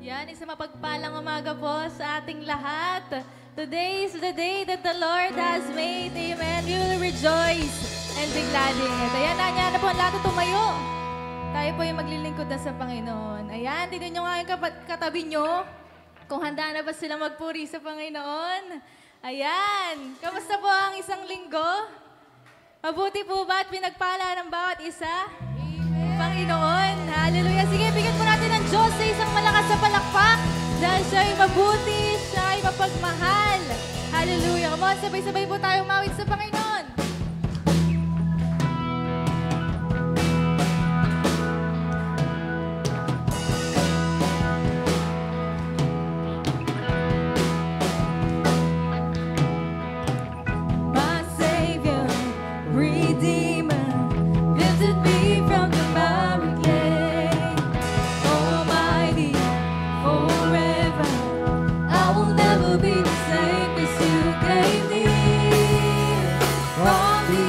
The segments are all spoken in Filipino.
Yan, isang mapagpalang umaga po sa ating lahat. Today is the day that the Lord has made. Amen. We will rejoice and be glad in it. Ayan, nandiyan na po ang lahat tumayo. Tayo po yung maglilingkod na sa Panginoon. Ayan, tignan nyo nga yung katabi nyo. Kung handa na ba sila magpuri sa Panginoon. Ayan, kamusta po ang isang linggo? Mabuti po ba at pinagpala ng bawat isa? Panginoon. Hallelujah. Sige, bigyan po natin ng Diyos sa isang malakas na palakpak dahil siya ay mabuti, siya ay mapagmahal. Hallelujah. Come on, sabay-sabay po tayo umawit sa Panginoon. My Savior, Redeemer, lifted me from the miry clay. Almighty, forever, I will never be the same, 'cause you gave me from the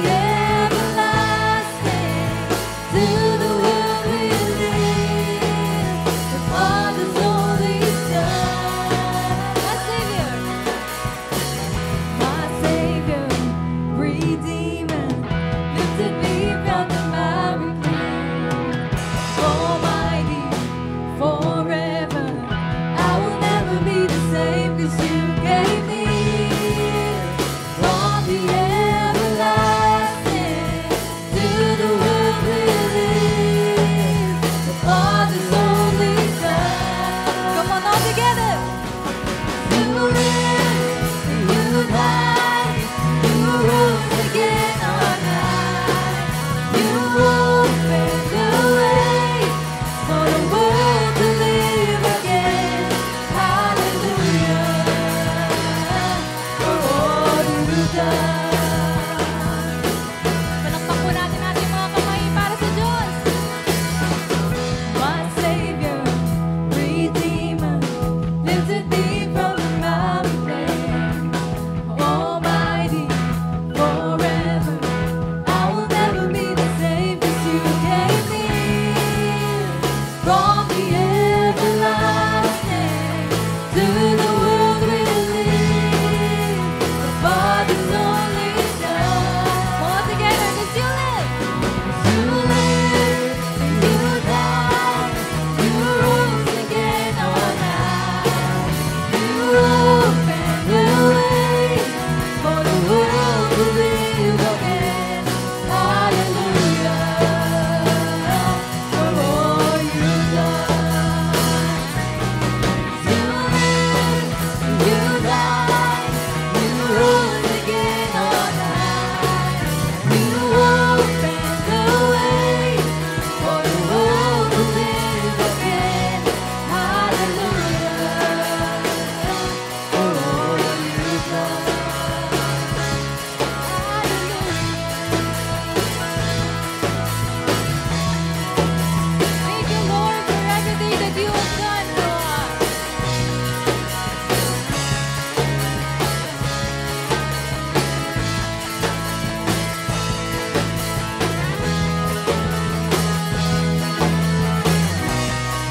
everlasting to the world we live. The Father's only Son, my Savior, Redeemer, lifted me from the miry clay. Almighty, forever, I will never be the same, 'cause you gave me from the everlasting to the world we live. The Father's only Son. Come on, all together. You live, you died, you rose again on high. You opened the way for the world to live again. Hallelujah, for all you've done. Palakpak po natin ating mga kamay para sa Diyos. My Savior, Redeemer, lifted me from the miry clay. Almighty, forever, I will never be the same, 'cause you gave me from the everlasting to the world we live. The Father's only Son. All together, 'cause you live. 'Cause you live, you died, you rose again on high. You opened the way for the world to live again. Hallelujah, for all you've done. You live, you died, you rose again on high. You opened the way for the world to live again. Hallelujah, for all you've done. Thank you, Lord, for everything that you have done for us.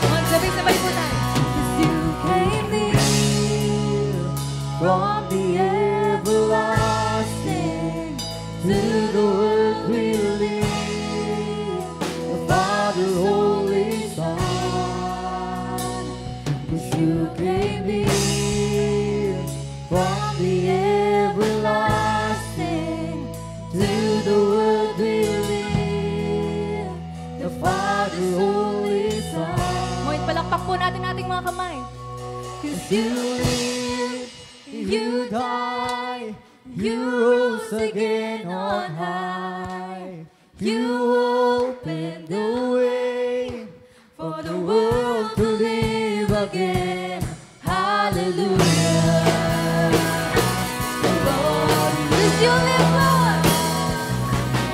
Come on, sabay-sabay po tayo. 'Cause you came near from the everlasting to the world we live. The Father, Holy Son. 'Cause you came near from the everlasting to the world we live. The Father, Holy Son. Mo'y palakpak po natin ating mga kamay. 'Cause you live, you die, you rose again on high. You opened the way for the world to live again. Hallelujah. Lord, 'cause you live, Lord.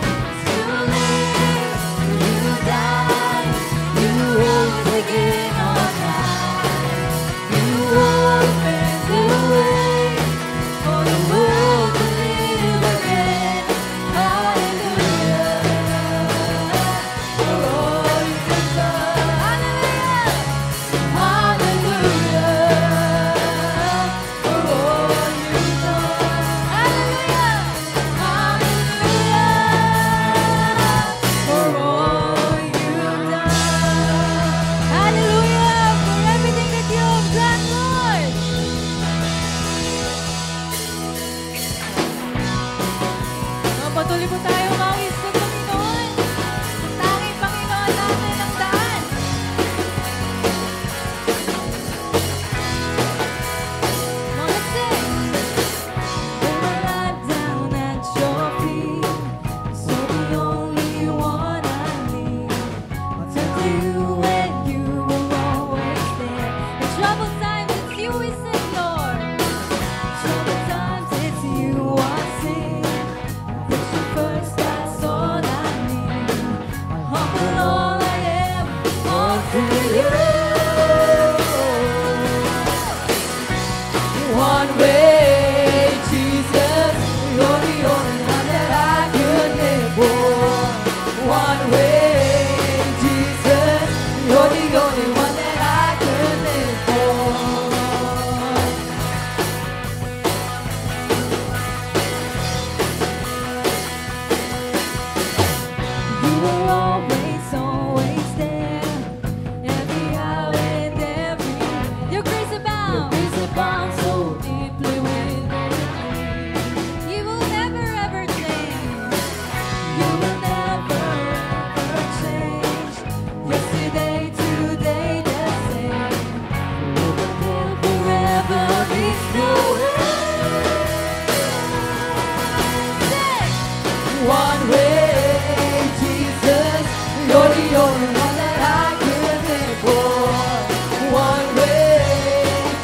'Cause you live, you died, you rose again on high. You opened the way for the world to live again. Hallelujah, for all you've done. Hallelujah.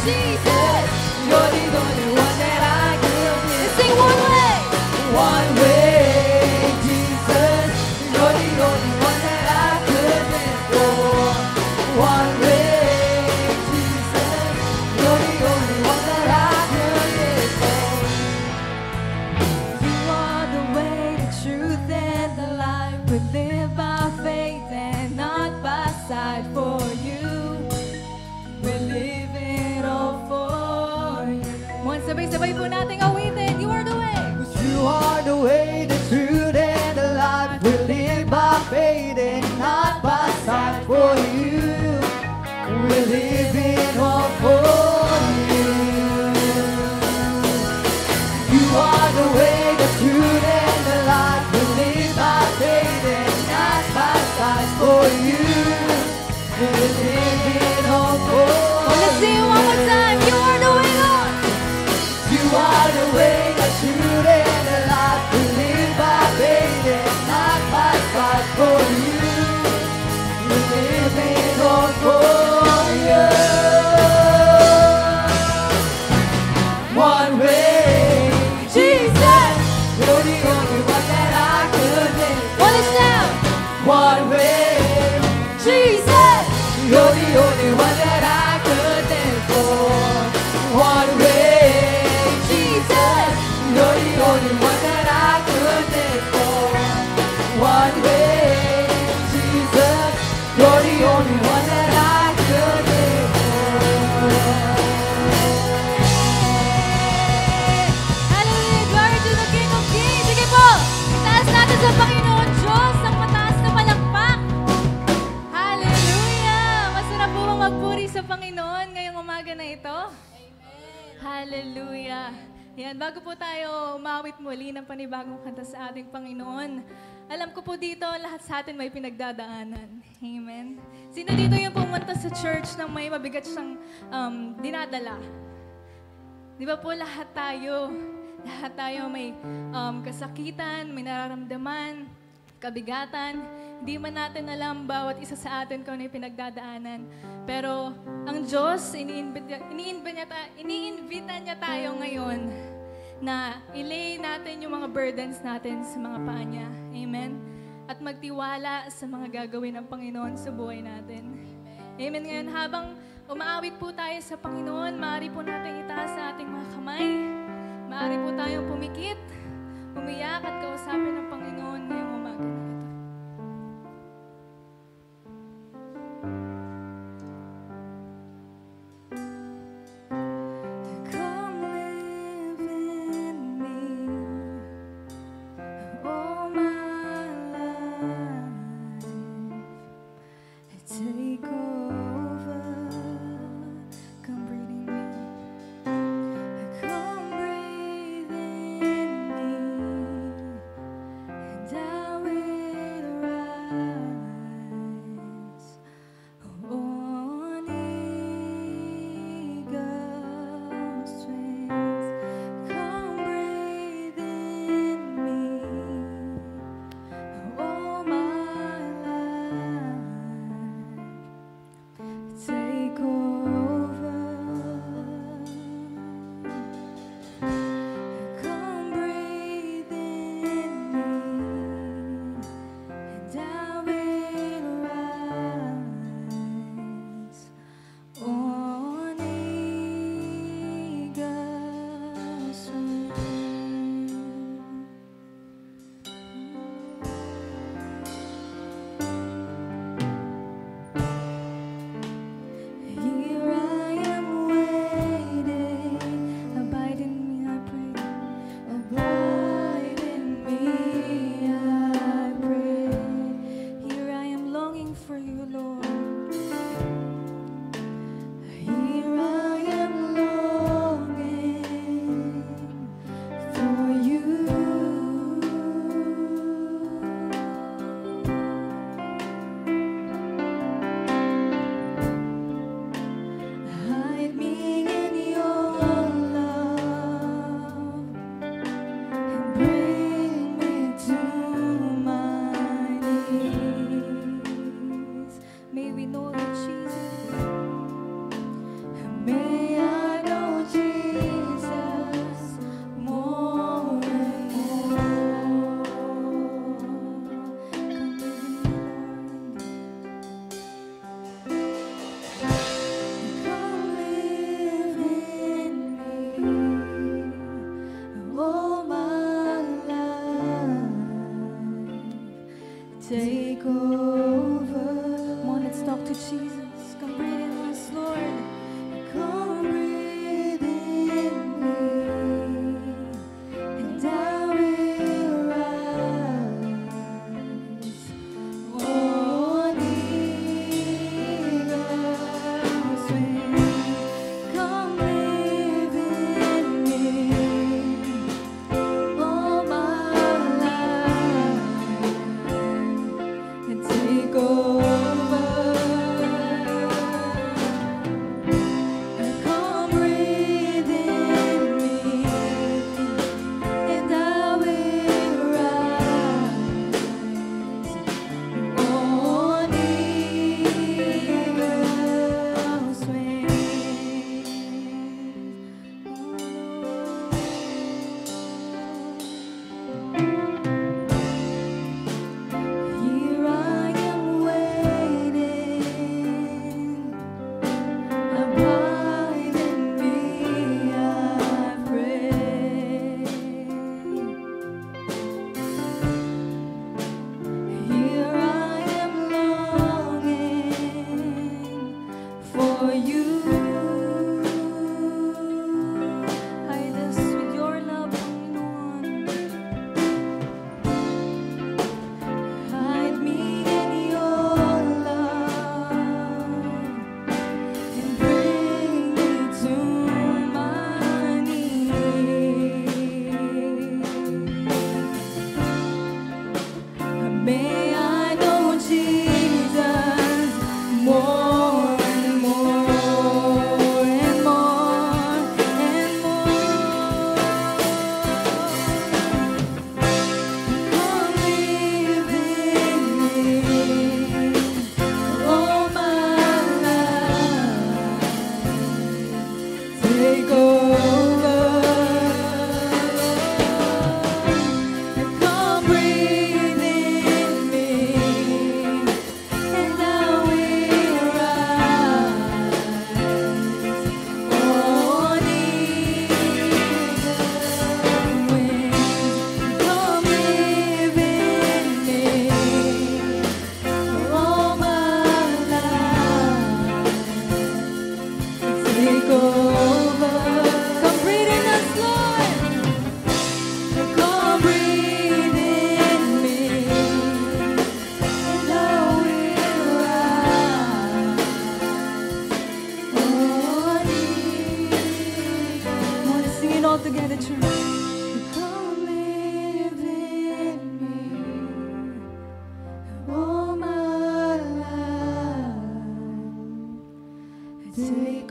Jesus, you're the only one that I could live. Sing one way. One way, Jesus, you're the only one that I could live for. One way, Jesus, you're the only one that I could live for. You are the way, the truth, and the life. We live by faith and not by sight. For you, we live it all for you. Once sabay-sabay po nating awitin. You are the way. You are the way, the truth, and the life. We live by faith and not by sight. For you, we live in all for you. You are the way, the truth, and the life. We live by faith and not by sight. For you, we live in all for you. Let's sing one more time. You are the way, Lord. You are the way, the truth, and the life. We live by faith and not by sight. For you, we live in all for you. One way, Jesus, you're the only one that I could live. One is now. One way, Jesus, you're the only one that I could live for. One way, Jesus, you're the only one that I could live for. One way, Jesus, you're the only one that I could live for. Hallelujah. Glory to the King of Kings. Sige po. Itaas natin sa Panginoon Diyos ang mataas na palakpak. Hallelujah. Masarap po bang magpuri sa Panginoon ngayong umaga na ito? Hallelujah. Yan, bago po tayo umawit muli ng panibagong kanta sa ating Panginoon, alam ko po dito, lahat sa atin may pinagdadaanan. Amen. Sino dito yung pumunta sa church nang may mabigat siyang dinadala? Di ba po lahat tayo may kasakitan, may nararamdaman, kabigatan. Hindi man natin alam bawat isa sa atin kung ano yung pinagdadaanan. Pero ang Diyos, iniimbita niya tayo ngayon na ilay natin yung mga burdens natin sa mga paa niya. Amen? At magtiwala sa mga gagawin ng Panginoon sa buhay natin. Amen. Ngayon, habang umaawit po tayo sa Panginoon, maaari po natin itaas sa ating mga kamay. Maaari po tayong pumikit, umiyak at kausapin ng Panginoon ngayong umaga na ito. Come live in me, all my life. Take over, come breathe in me. Come breathe in me.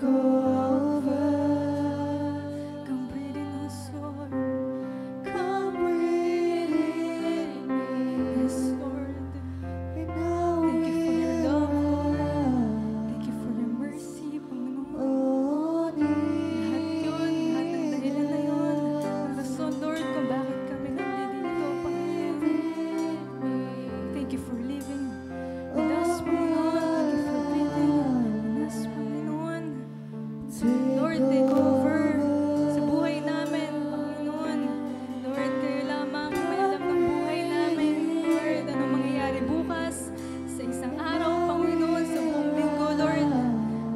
over. Come breathe in us, Lord. Come breathe in me. Yes, Lord. And now Thank you for your we'll love, Lord. rise. Thank you for your mercy, Panginoon. Oh, Lahat yun, lahat ng dahilan na yun. Ang rason, Lord, kung bakit kami nandito, Panginoon. Thank you for living with us, Panginoon. Thank you for breathing in us, Panginoon. Lord, take over sa buhay namin, Panginoon. Lord, kayo lamang may alam ng buhay namin. Lord, anong mangyayari bukas sa isang araw, Panginoon, sa buong linggo, Lord.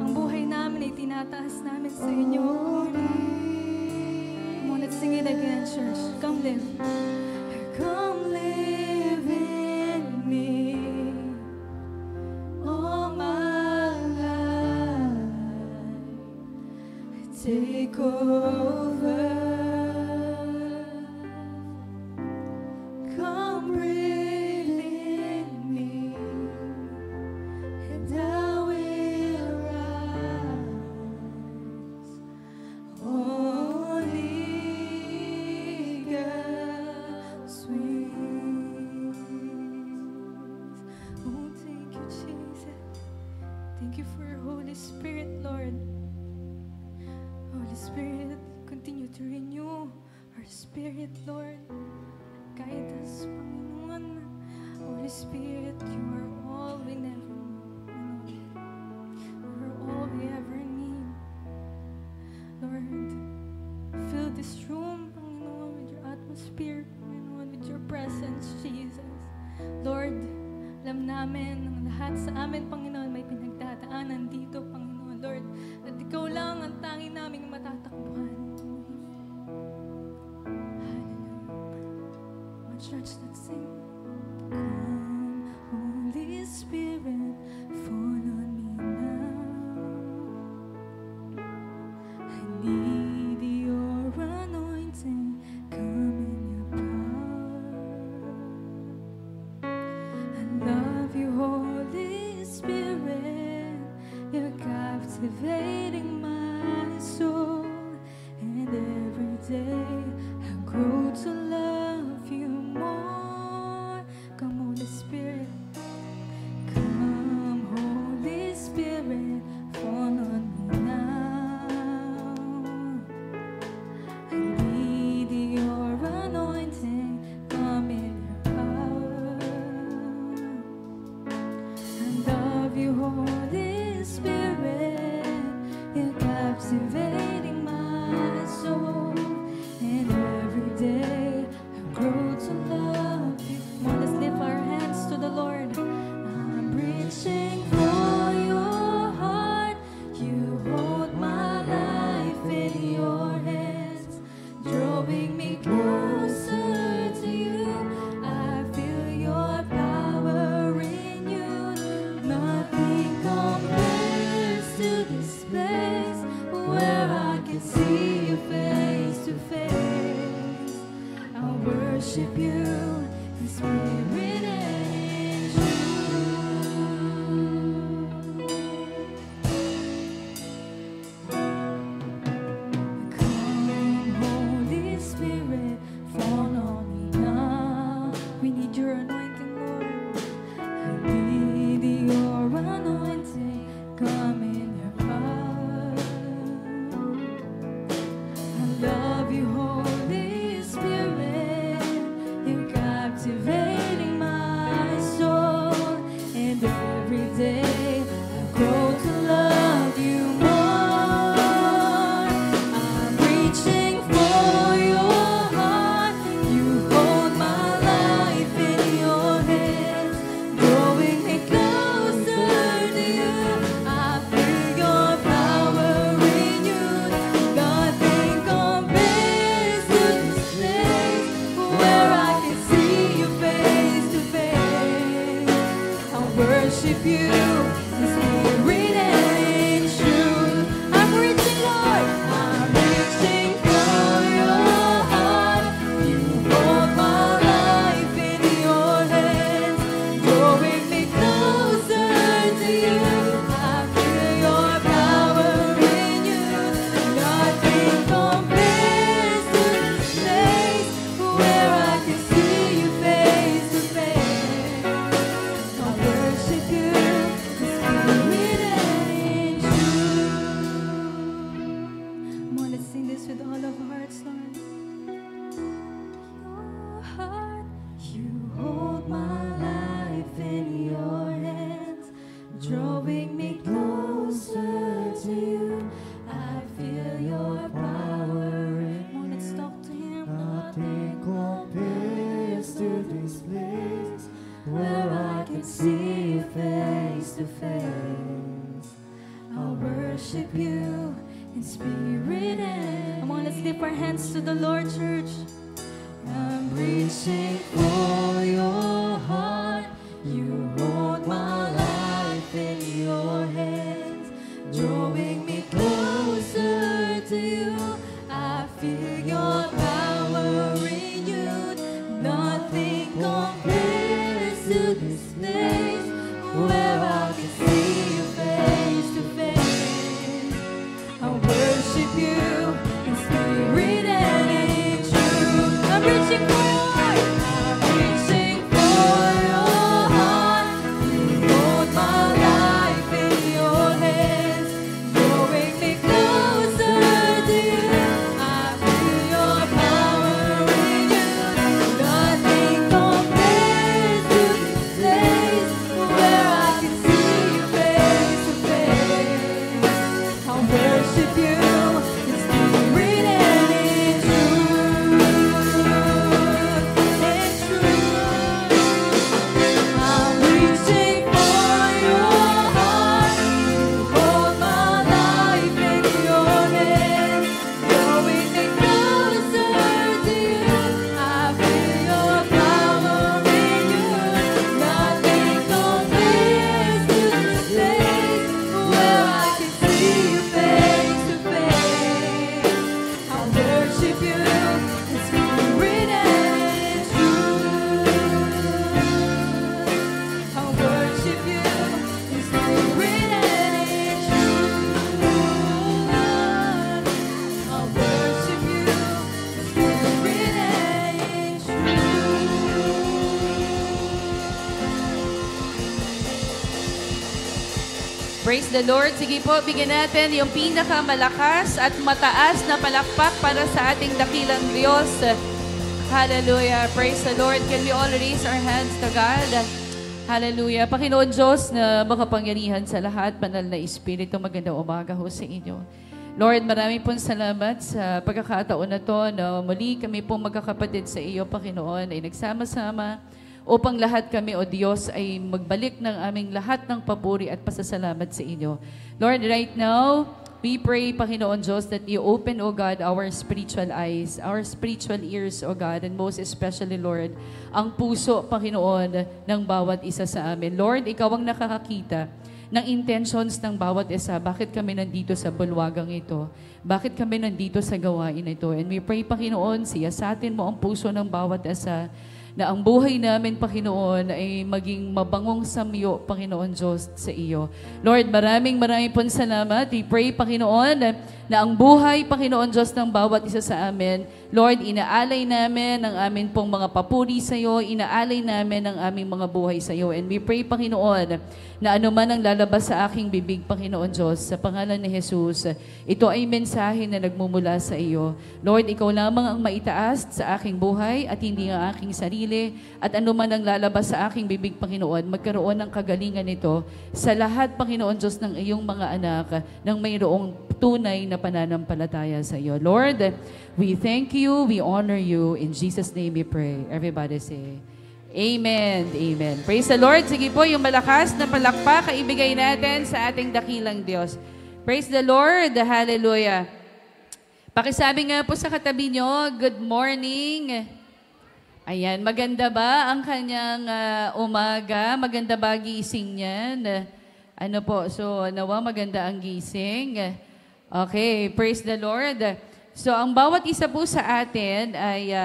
Ang buhay namin ay tinataas namin sa inyo, Panginoon. Come on, let's sing it again, church. Come live. Come live in me all my life. Take over. Come breathe in me, and I will rise. Holy God's wings. Oh, thank you, Jesus. Thank you for your Holy Spirit, Lord. Holy Spirit, continue to renew our spirit, Lord. Guide us, Panginoon. Holy Spirit, you are all we never know. You are all we ever need. Lord, fill this room, Panginoon, with your atmosphere, Panginoon, with your presence, Jesus. Lord, alam namin ang lahat sa amin, Panginoon, may pinagdadaanan dito, Panginoon, Lord, at ikaw lang ang tanging naming matatakbuhan. Hallelujah. One church, let's sing. Come, Holy Spirit, fall on me now. I need your anointing. Come in your power. I love you, Holy Spirit. You're captivating my soul, and every day I grow to love you more. Come, Holy Spirit. Come, Holy Spirit, fall on me now. I need your anointing. Come in your power. I love you, Holy Spirit. You're captivating my soul, and every day I grow to love you. Come on, let's lift our hands to the Lord. I'm reaching for your heart. You hold my life in your hands, drawing me closer to you. I feel your power in you. Nothing compares to this place where with all of our hearts, Lord. Your heart, You hold my life in your hands, drawing me closer to you. I feel your power in come on, let's talk to Him. nothing compares to this place where I can see you face to face. I'll worship you in spirit and Come on, let's lift our hands to the Lord, church. I'm reaching for your heart. You hold my life in your hands, drawing me closer to you. I feel your power in you. Nothing compares to this place where I can see you face to face. I worship you in spirit and in truth. I'm reaching for your heart. I'm reaching for your heart. You hold my life in your hands, drawing me closer to you. I feel your power in you. Nothing compares to this place where I can see you face to face. I worship you in spirit and in truth. I'm reaching for your heart. You hold my life in your hands, drawing me closer to you. I feel your power in you. Nothing compares to this place where I can see you face to face. I worship you in spirit and in truth. I worship you in spirit and in truth. I worship you in spirit and in truth. Praise the Lord. Sige po, bigyan natin yung pinakamalakas at mataas na palakpak para sa ating dakilang Diyos. Hallelujah. Praise the Lord. Can we all raise our hands to God? Hallelujah. Panginoon Diyos na makapangyarihan sa lahat, banal na Espiritu, magandang umaga ho sa inyo. Lord, maraming pong salamat sa pagkakataon na to na muli kami pong magkakapatid sa iyo, Panginoon, ay nagsama-sama upang lahat kami, O Diyos, ay magbalik ng aming lahat ng papuri at pasasalamat sa inyo. Lord, right now, we pray, Panginoon Diyos, that you open, O God, our spiritual eyes, our spiritual ears, O God, and most especially, Lord, ang puso, Panginoon, ng bawat isa sa amin. Lord, Ikaw ang nakakakita ng intentions ng bawat isa. Bakit kami nandito sa bulwagang ito? Bakit kami nandito sa gawain ito? And we pray, Panginoon, siyasatin mo ang puso ng bawat isa na ang buhay namin, Panginoon, ay maging mabangong samyo, Panginoon Diyos, sa iyo. Lord, maraming pong salamat. We pray, Panginoon, na ang buhay, Panginoon Diyos, ng bawat isa sa amin, Lord, inaalay namin ang amin pong mga papuri sa iyo, inaalay namin ang aming mga buhay sa iyo. And we pray, Panginoon, na anuman ang lalabas sa aking bibig, Panginoon Diyos, sa pangalan ni Jesus, ito ay mensahe na nagmumula sa iyo. Lord, Ikaw lamang ang maitaas sa aking buhay at hindi ang aking sarili. At anuman ang lalabas sa aking bibig, Panginoon, magkaroon ng kagalingan nito sa lahat, Panginoon Diyos, ng iyong mga anak nang mayroong tunay na pananampalataya sa iyo. Lord, we thank you, we honor you. In Jesus' name we pray. Everybody say, Amen. Amen. Praise the Lord. Sige po, yung malakas na palakpak ay ibigay natin sa ating dakilang Diyos. Praise the Lord. Hallelujah. Pakisabi nga po sa katabi nyo, good morning. Ayan, maganda ba ang kanyang umaga? Maganda ba gising niyan? Ano po, so nawa maganda ang gising. Okay, praise the Lord. So ang bawat isa po sa atin ay,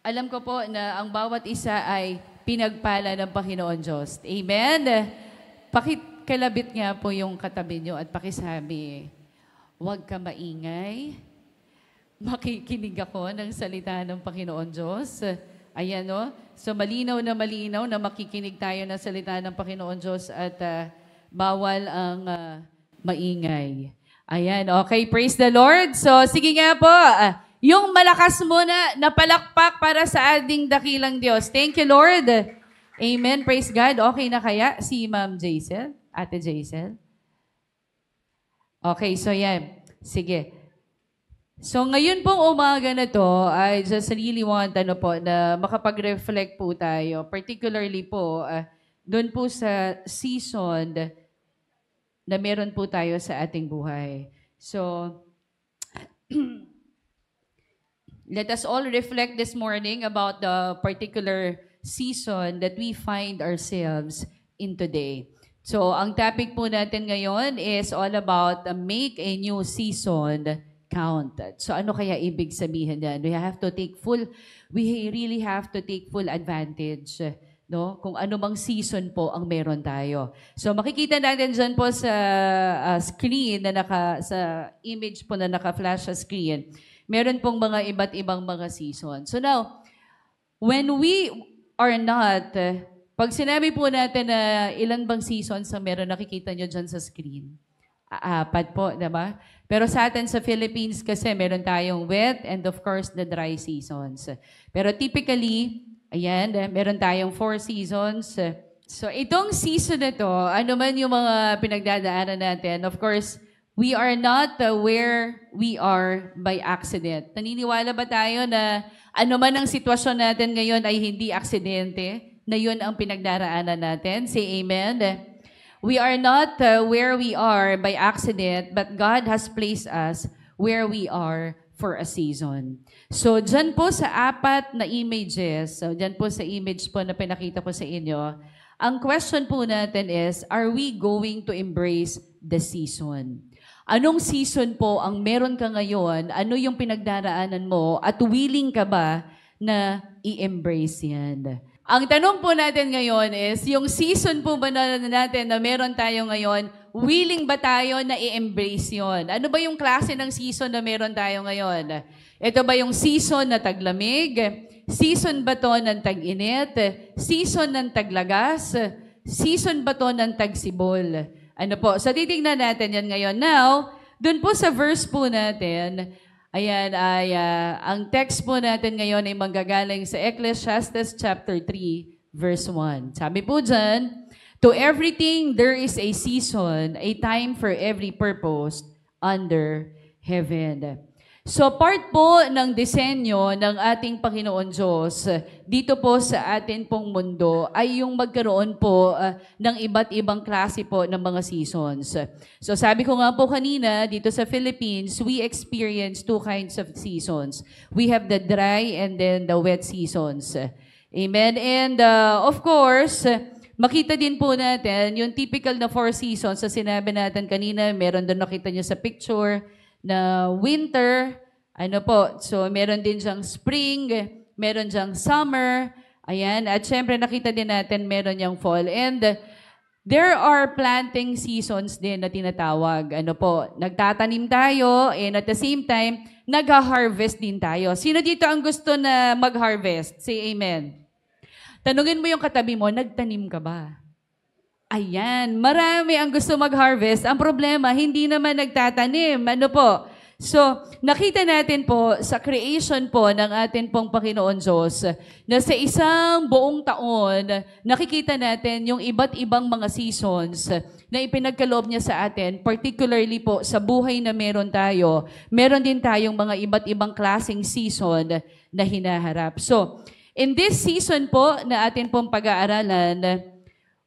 alam ko po na ang bawat isa ay pinagpala ng Panginoon Diyos. Amen? Pakikalabit nga po yung katabi nyo at pakisabi, huwag ka maingay. Makikinig ako ng salita ng Panginoon Diyos. Ayan, no? So malinaw na makikinig tayo ng salita ng Panginoon Diyos at bawal ang maingay. Ayan, okay. Praise the Lord. So, sige nga po. Yung malakas muna na palakpak para sa ating dakilang Diyos. Thank you, Lord. Amen. Praise God. Okay na kaya si Ma'am Jaisel? Ate Jaisel? Okay, so yan. Sige. So, ngayon pong umaga na to, I just really want na makapag-reflect po tayo. Particularly po, doon po sa season na meron po tayo sa ating buhay. So, let us all reflect this morning about the particular season that we find ourselves in today. So, ang topic po natin ngayon is all about make a new season count. So, ano kaya ibig sabihin yan? We really have to take full advantage, no? Kung ano bang season po ang meron tayo. So makikita natin dyan po sa screen na sa image po na naka-flash sa screen, meron pong mga iba't ibang mga season. So now, when we are not, pag sinabi po natin na ilan bang seasons ang meron, nakikita nyo dyan sa screen. 4 po, diba? Pero sa atin sa Philippines kasi meron tayong wet and of course the dry seasons. Pero typically, ayan, meron tayong 4 seasons. So, itong season na to, ano man yung mga pinagdadaanan natin, of course, we are not where we are by accident. Naniniwala ba tayo na ano man ang sitwasyon natin ngayon ay hindi aksidente, na yun ang pinagdaraanan natin? Say amen. We are not where we are by accident, but God has placed us where we are for a season. So, dyan po sa 4 na images, so dyan po sa image po na pinakita ko sa inyo, ang question po natin is, are we going to embrace the season? Anong season po ang meron ka ngayon? Ano yung pinagdaraanan mo? At willing ka ba na i-embrace yan? Ang tanong po natin ngayon is, yung season po ba natin na meron tayo ngayon, willing ba tayo na i-embrace yon? Ano ba yung klase ng season na meron tayo ngayon? Ito ba yung season na taglamig? Season ba to ng tag-init? Season ng taglagas? Season ba to ng tagsibol? Ano po? So titignan natin yan ngayon. Now, dun po sa verse po natin, ayan, ang text po natin ngayon ay manggagaling sa Ecclesiastes chapter 3, verse 1. Sabi po dyan, to everything there is a season, a time for every purpose under heaven. So part po ng disenyo ng ating Panginoon Diyos dito po sa atin pong mundo ay yung magkaroon po ng iba't ibang klase po ng mga seasons. So sabi ko nga po kanina, dito sa Philippines, we experience 2 kinds of seasons. We have the dry and then the wet seasons. Amen. And of course, makita din po natin yung typical na 4 seasons sa sinabi natin kanina, meron doon nakita nyo sa picture, na winter, ano po, so meron din siyang spring, meron siyang summer, ayan, at syempre nakita din natin meron yung fall. And there are planting seasons din na tinatawag. Ano po, nagtatanim tayo and at the same time, nag-harvest din tayo. Sino dito ang gusto na mag-harvest? Say amen. Tanungin mo yung katabi mo, nagtanim ka ba? Ayan, marami ang gusto mag-harvest. Ang problema, hindi naman nagtatanim. Ano po? So, nakita natin po sa creation po ng atin pong Panginoon Diyos na sa isang buong taon, nakikita natin yung iba't ibang mga seasons na ipinagkaloob niya sa atin, particularly po sa buhay na meron tayo. Meron din tayong mga iba't ibang klaseng season na hinaharap. So, in this season po na atin pong pag-aaralan,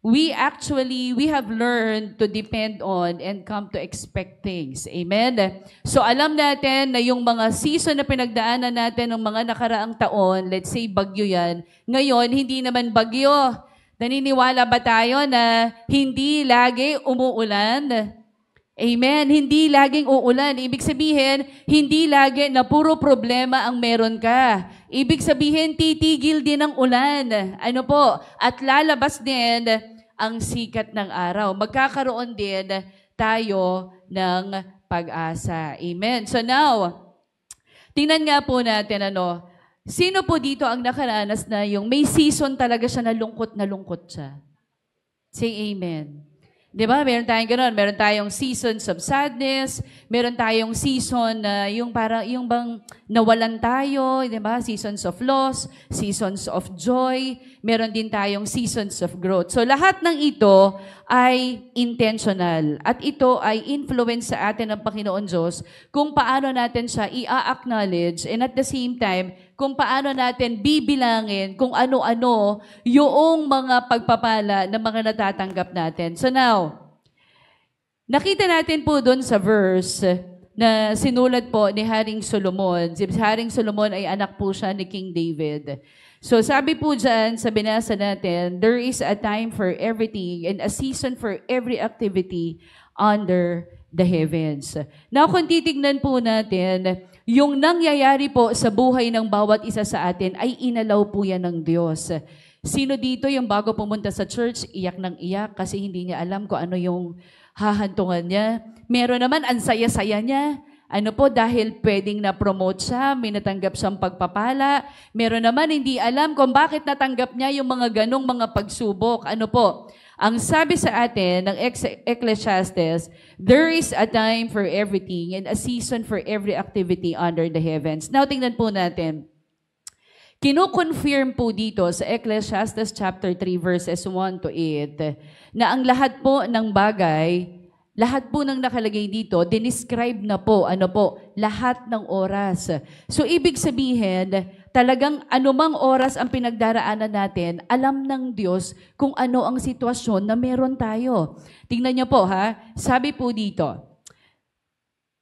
we have learned to depend on and come to expect things. Amen? So alam natin na yung mga season na pinagdaanan natin ng mga nakaraang taon, let's say bagyo yan, ngayon hindi naman bagyo. Naniniwala ba tayo na hindi lagi umuulan? Amen? Hindi laging uulan. Ibig sabihin, hindi lagi na puro problema ang meron ka. Ibig sabihin, titigil din ang ulan. Ano po? At lalabas din ang sikat ng araw. Magkakaroon din tayo ng pag-asa. Amen? So now, tingnan nga po natin, sino po dito ang nakaranas na yung may season talaga siya na lungkot siya? Say amen. Di ba? Meron tayong ganun. Meron tayong seasons of sadness. Meron tayong season na yung bang nawalan tayo, di ba? Seasons of loss, seasons of joy. Meron din tayong seasons of growth. So lahat ng ito ay intentional. At ito ay influence sa atin ng Panginoon Diyos kung paano natin siya i-acknowledge and at the same time, kung paano natin bibilangin kung ano-ano yung mga pagpapala na mga natatanggap natin. So now, nakita natin po doon sa verse na sinulat po ni Haring Solomon. Si Haring Solomon ay anak po siya ni King David. So sabi po dyan sa binasa natin, there is a time for everything and a season for every activity under the heavens. Now kung titignan po natin, yung nangyayari po sa buhay ng bawat isa sa atin ay inalaw po yan ng Diyos. Sino dito yung bago pumunta sa church, iyak ng iyak kasi hindi niya alam kung ano yung hahantungan niya? Meron naman, ang saya-saya niya. Ano po, dahil pwedeng na-promote siya, may natanggap siyang pagpapala. Meron naman, hindi alam kung bakit natanggap niya yung mga ganong mga pagsubok. Ano po, ang sabi sa atin ng Ecclesiastes, there is a time for everything and a season for every activity under the heavens. Now, tingnan po natin. Kino-confirm po dito sa Ecclesiastes chapter 3 verses 1 to 8 na ang lahat po ng bagay, lahat po ng nakalagay dito, dinescribe na po, lahat ng oras. So, ibig sabihin, talagang anumang oras ang pinagdaraanan natin, alam ng Diyos kung ano ang sitwasyon na meron tayo. Tingnan niyo po ha, sabi po dito,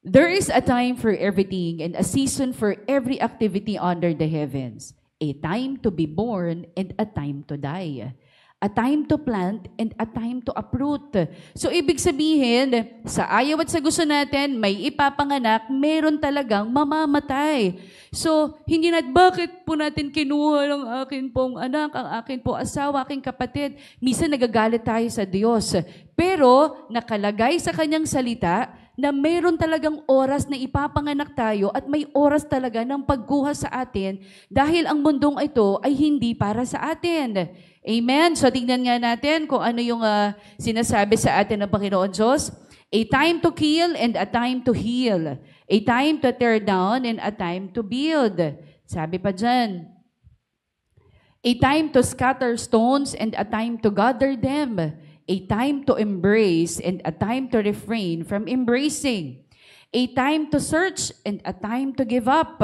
there is a time for everything and a season for every activity under the heavens. A time to be born and a time to die. A time to plant and a time to uproot. So, ibig sabihin, sa ayaw at sa gusto natin, may ipapanganak, meron talagang mamamatay. So, hindi bakit po natin kinuha ng akin pong anak, ang akin po asawa, aking kapatid. Minsan nagagalit tayo sa Diyos. Pero, nakalagay sa kanyang salita, na mayroon talagang oras na ipapanganak tayo at may oras talaga ng pagkuha sa atin dahil ang mundong ito ay hindi para sa atin. Amen? So tingnan nga natin kung ano yung sinasabi sa atin ng Panginoon Diyos. A time to kill and a time to heal. A time to tear down and a time to build. Sabi pa dyan. A time to scatter stones and a time to gather them. A time to embrace and a time to refrain from embracing. A time to search and a time to give up.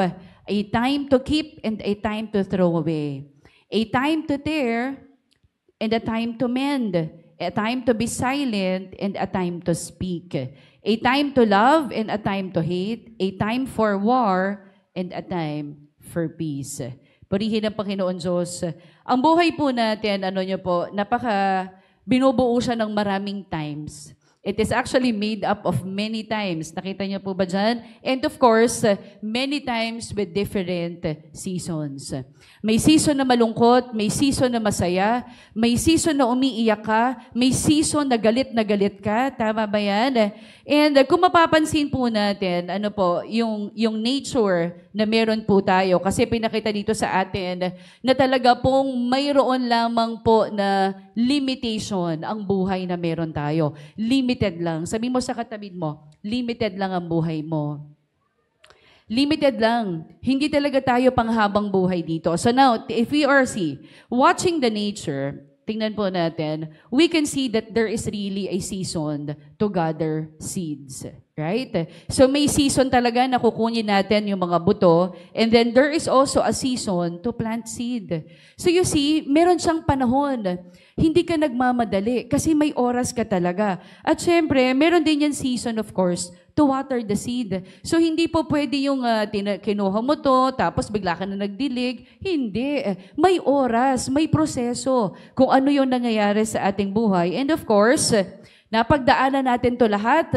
A time to keep and a time to throw away. A time to tear and a time to mend. A time to be silent and a time to speak. A time to love and a time to hate. A time for war and a time for peace. Purihin ang Panginoon Diyos. Ang buhay po natin, binubuo siya ng maraming times. It is actually made up of many times. Nakita niyo po ba dyan? And of course, many times with different seasons. May season na malungkot, may season na masaya, may season na umiiyak ka, may season na galit ka. Tama ba yan? And kung mapapansin po natin, yung nature na meron po tayo, kasi pinakita dito sa atin na talaga pong mayroon lamang po na limitation ang buhay na meron tayo. Limited lang. Sabi mo sa katabi mo, limited lang ang buhay mo. Limited lang. Hindi talaga tayo panghabang buhay dito. So now, if we are watching the nature, tingnan po natin, we can see that there is really a season to gather seeds. Right? So may season talaga na kukunin natin yung mga buto, and then there is also a season to plant seed. So you see, meron siyang panahon. Hindi ka nagmamadali kasi may oras ka talaga. At syempre, meron din yan season, of course, to water the seed. So hindi po pwede yung kinuha mo to, tapos bigla ka na nagdilig. Hindi. May oras, may proseso kung ano yung nangyayari sa ating buhay. And of course, napagdaanan natin to lahat.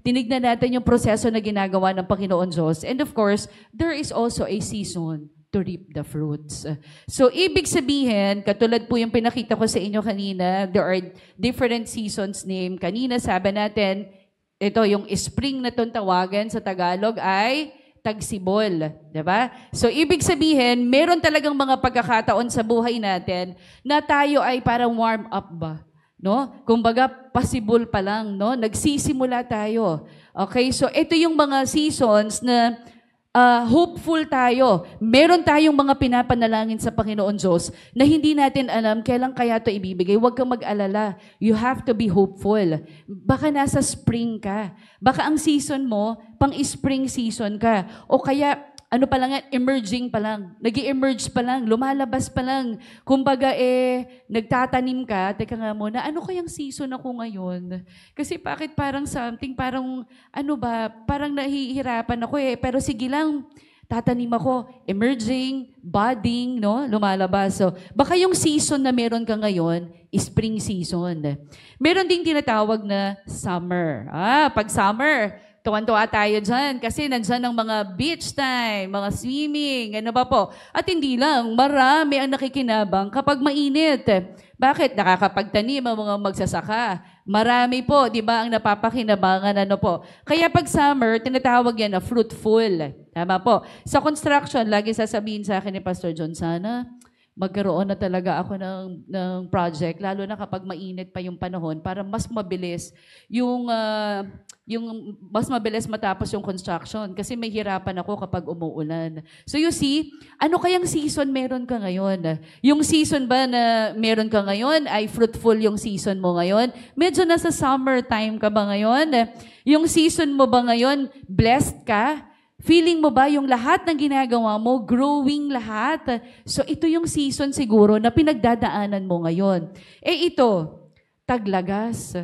Tinignan natin yung proseso na ginagawa ng Panginoon Diyos. And of course, there is also a season to reap the fruits. So, ibig sabihin, katulad po yung pinakita ko sa inyo kanina, there are different seasons name. Kanina, sabi natin, ito, yung spring na itong tawagan sa Tagalog ay tagsibol. Diba? So, ibig sabihin, meron talagang mga pagkakataon sa buhay natin na tayo ay parang warm up ba? no? Kumbaga, possible pa lang, no? Nagsisimula tayo. Okay? So, ito yung mga seasons na hopeful tayo. Meron tayong mga pinapanalangin sa Panginoon Diyos na hindi natin alam kailan kaya ito ibibigay. Huwag kang mag-alala. You have to be hopeful. Baka nasa spring ka. Baka ang season mo, pang-spring season ka. O kaya, ano pa lang yan, emerging pa lang. Nag-emerge pa lang, lumalabas pa lang. Kumbaga nagtatanim ka, teka nga muna, ano kayang season ako ngayon? Kasi bakit parang something, parang, parang nahihirapan ako pero sige lang, tatanim ako, emerging, budding, no? Lumalabas. So, baka yung season na meron ka ngayon, spring season. Meron ding tinatawag na summer. Pag summer, tuwan-tuwa tayo dyan kasi nandyan ang mga beach time, mga swimming, ano ba po. At hindi lang, marami ang nakikinabang kapag mainit. Bakit? Nakakapagtanim ang mga magsasaka. Marami po, di ba, ang napapakinabangan, ano po. Kaya pag summer, tinatawag yan na fruitful. Tama po. Sa construction, lagi sasabihin sa akin ni Pastor John, sana magkaroon na talaga ako ng project, lalo na kapag mainit pa yung panahon, para mas mabilis yung mas mabilis matapos yung construction kasi may hirapan ako kapag umuulan. So you see, ano kayang season meron ka ngayon? Yung season ba na meron ka ngayon ay fruitful yung season mo ngayon? Medyo nasa summertime ka ba ngayon? Yung season mo ba ngayon, blessed ka? Feeling mo ba yung lahat ng ginagawa mo, growing lahat? So ito yung season siguro na pinagdadaanan mo ngayon. Ito, taglagas,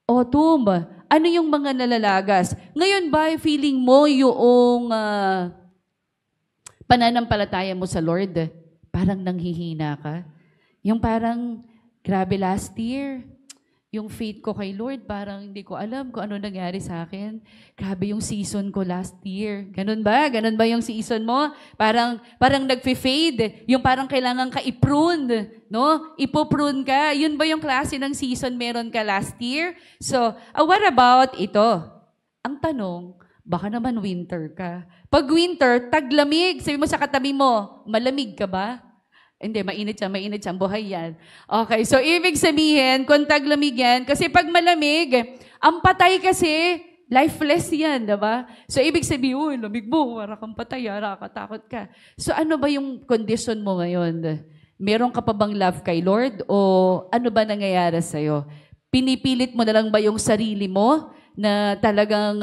autumn. Ano yung mga nalalagas? Ngayon ba feeling mo yung pananampalataya mo sa Lord? Parang nanghihina ka? Yung parang, grabe last year, yung faith ko kay Lord, parang hindi ko alam kung ano nangyari sa akin. Grabe yung season ko last year. Ganun ba? Ganun ba yung season mo? Parang nagfe-fade. Yung parang kailangan ka i-prune, no? Ipo-prune ka. Yun ba yung klase ng season meron ka last year? So, what about ito? Ang tanong, baka naman winter ka. Pag winter, taglamig. Sabi mo sa katabi mo, malamig ka ba? Hindi, mainit siya, buhay yan. Okay, so ibig sabihin, kung taglamig yan, kasi pag malamig, ang patay kasi, lifeless yan, diba? So ibig sabihin, uy, lamig mo, wala kang patay, nakakatakot ka. So ano ba yung condition mo ngayon? Meron ka pa bang love kay Lord? O ano ba nangyayari sa'yo? Pinipilit mo na lang ba yung sarili mo na talagang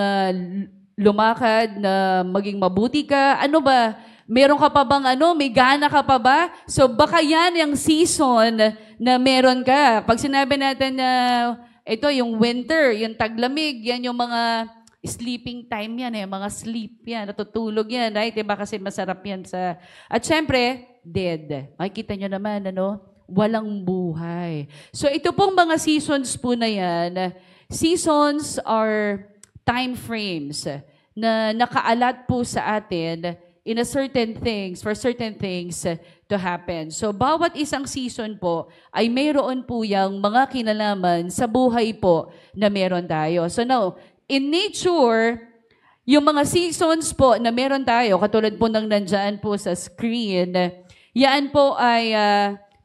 lumakad, na maging mabuti ka? Ano ba? Meron ka pa bang may gana ka pa ba? So baka yan yung season na meron ka. Pag sinabi natin na ito yung winter, yung taglamig, yan yung mga sleeping time yan, mga sleep yan, natutulog yan, right? Diba kasi masarap yan sa... At syempre, dead. Makikita nyo naman, walang buhay. So ito pong mga seasons po na yan, seasons are time frames na nakaalat po sa atin in a certain things, for certain things to happen. So, bawat isang season po ay mayroon po yung mga kinalaman sa buhay po na meron tayo. So now, in nature, yung mga seasons po na meron tayo, katulad po ng nandyan po sa screen, yan po ay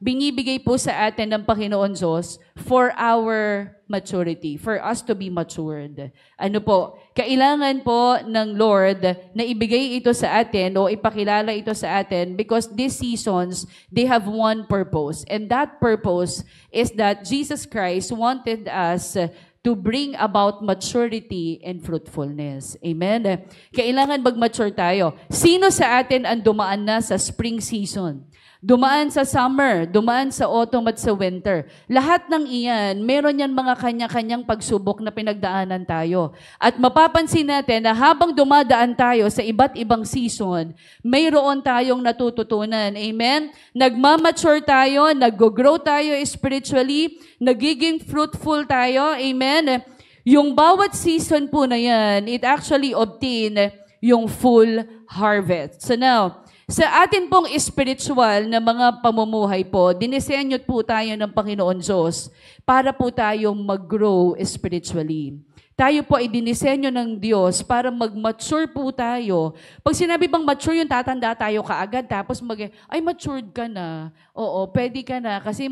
binibigay po sa atin ng Panginoon Diyos for our maturity, for us to be matured. Ano po? Kailangan po ng Lord na ibigay ito sa atin o ipakilala ito sa atin because these seasons, they have one purpose. And that purpose is that Jesus Christ wanted us to bring about maturity and fruitfulness. Amen? Kailangan mag-mature tayo. Sino sa atin ang dumaan na sa spring season? Dumaan sa summer, dumaan sa autumn at sa winter. Lahat ng iyan, meron yan mga kanya-kanyang pagsubok na pinagdaanan tayo. At mapapansin natin na habang dumadaan tayo sa iba't ibang season, mayroon tayong natututunan. Amen? Nagmamature tayo, nag-grow tayo spiritually, nagiging fruitful tayo. Amen? Yung bawat season po na yan, it actually obtain yung full harvest. So now, sa atin pong spiritual na mga pamumuhay po, dinisenyo po tayo ng Panginoon Diyos para po tayong mag-grow spiritually. Tayo po ay dinisenyo ng Diyos para mag-mature po tayo. Pag sinabi bang mature, yung tatanda tayo kaagad, tapos ay matured ka na. Oo, pwede ka na kasi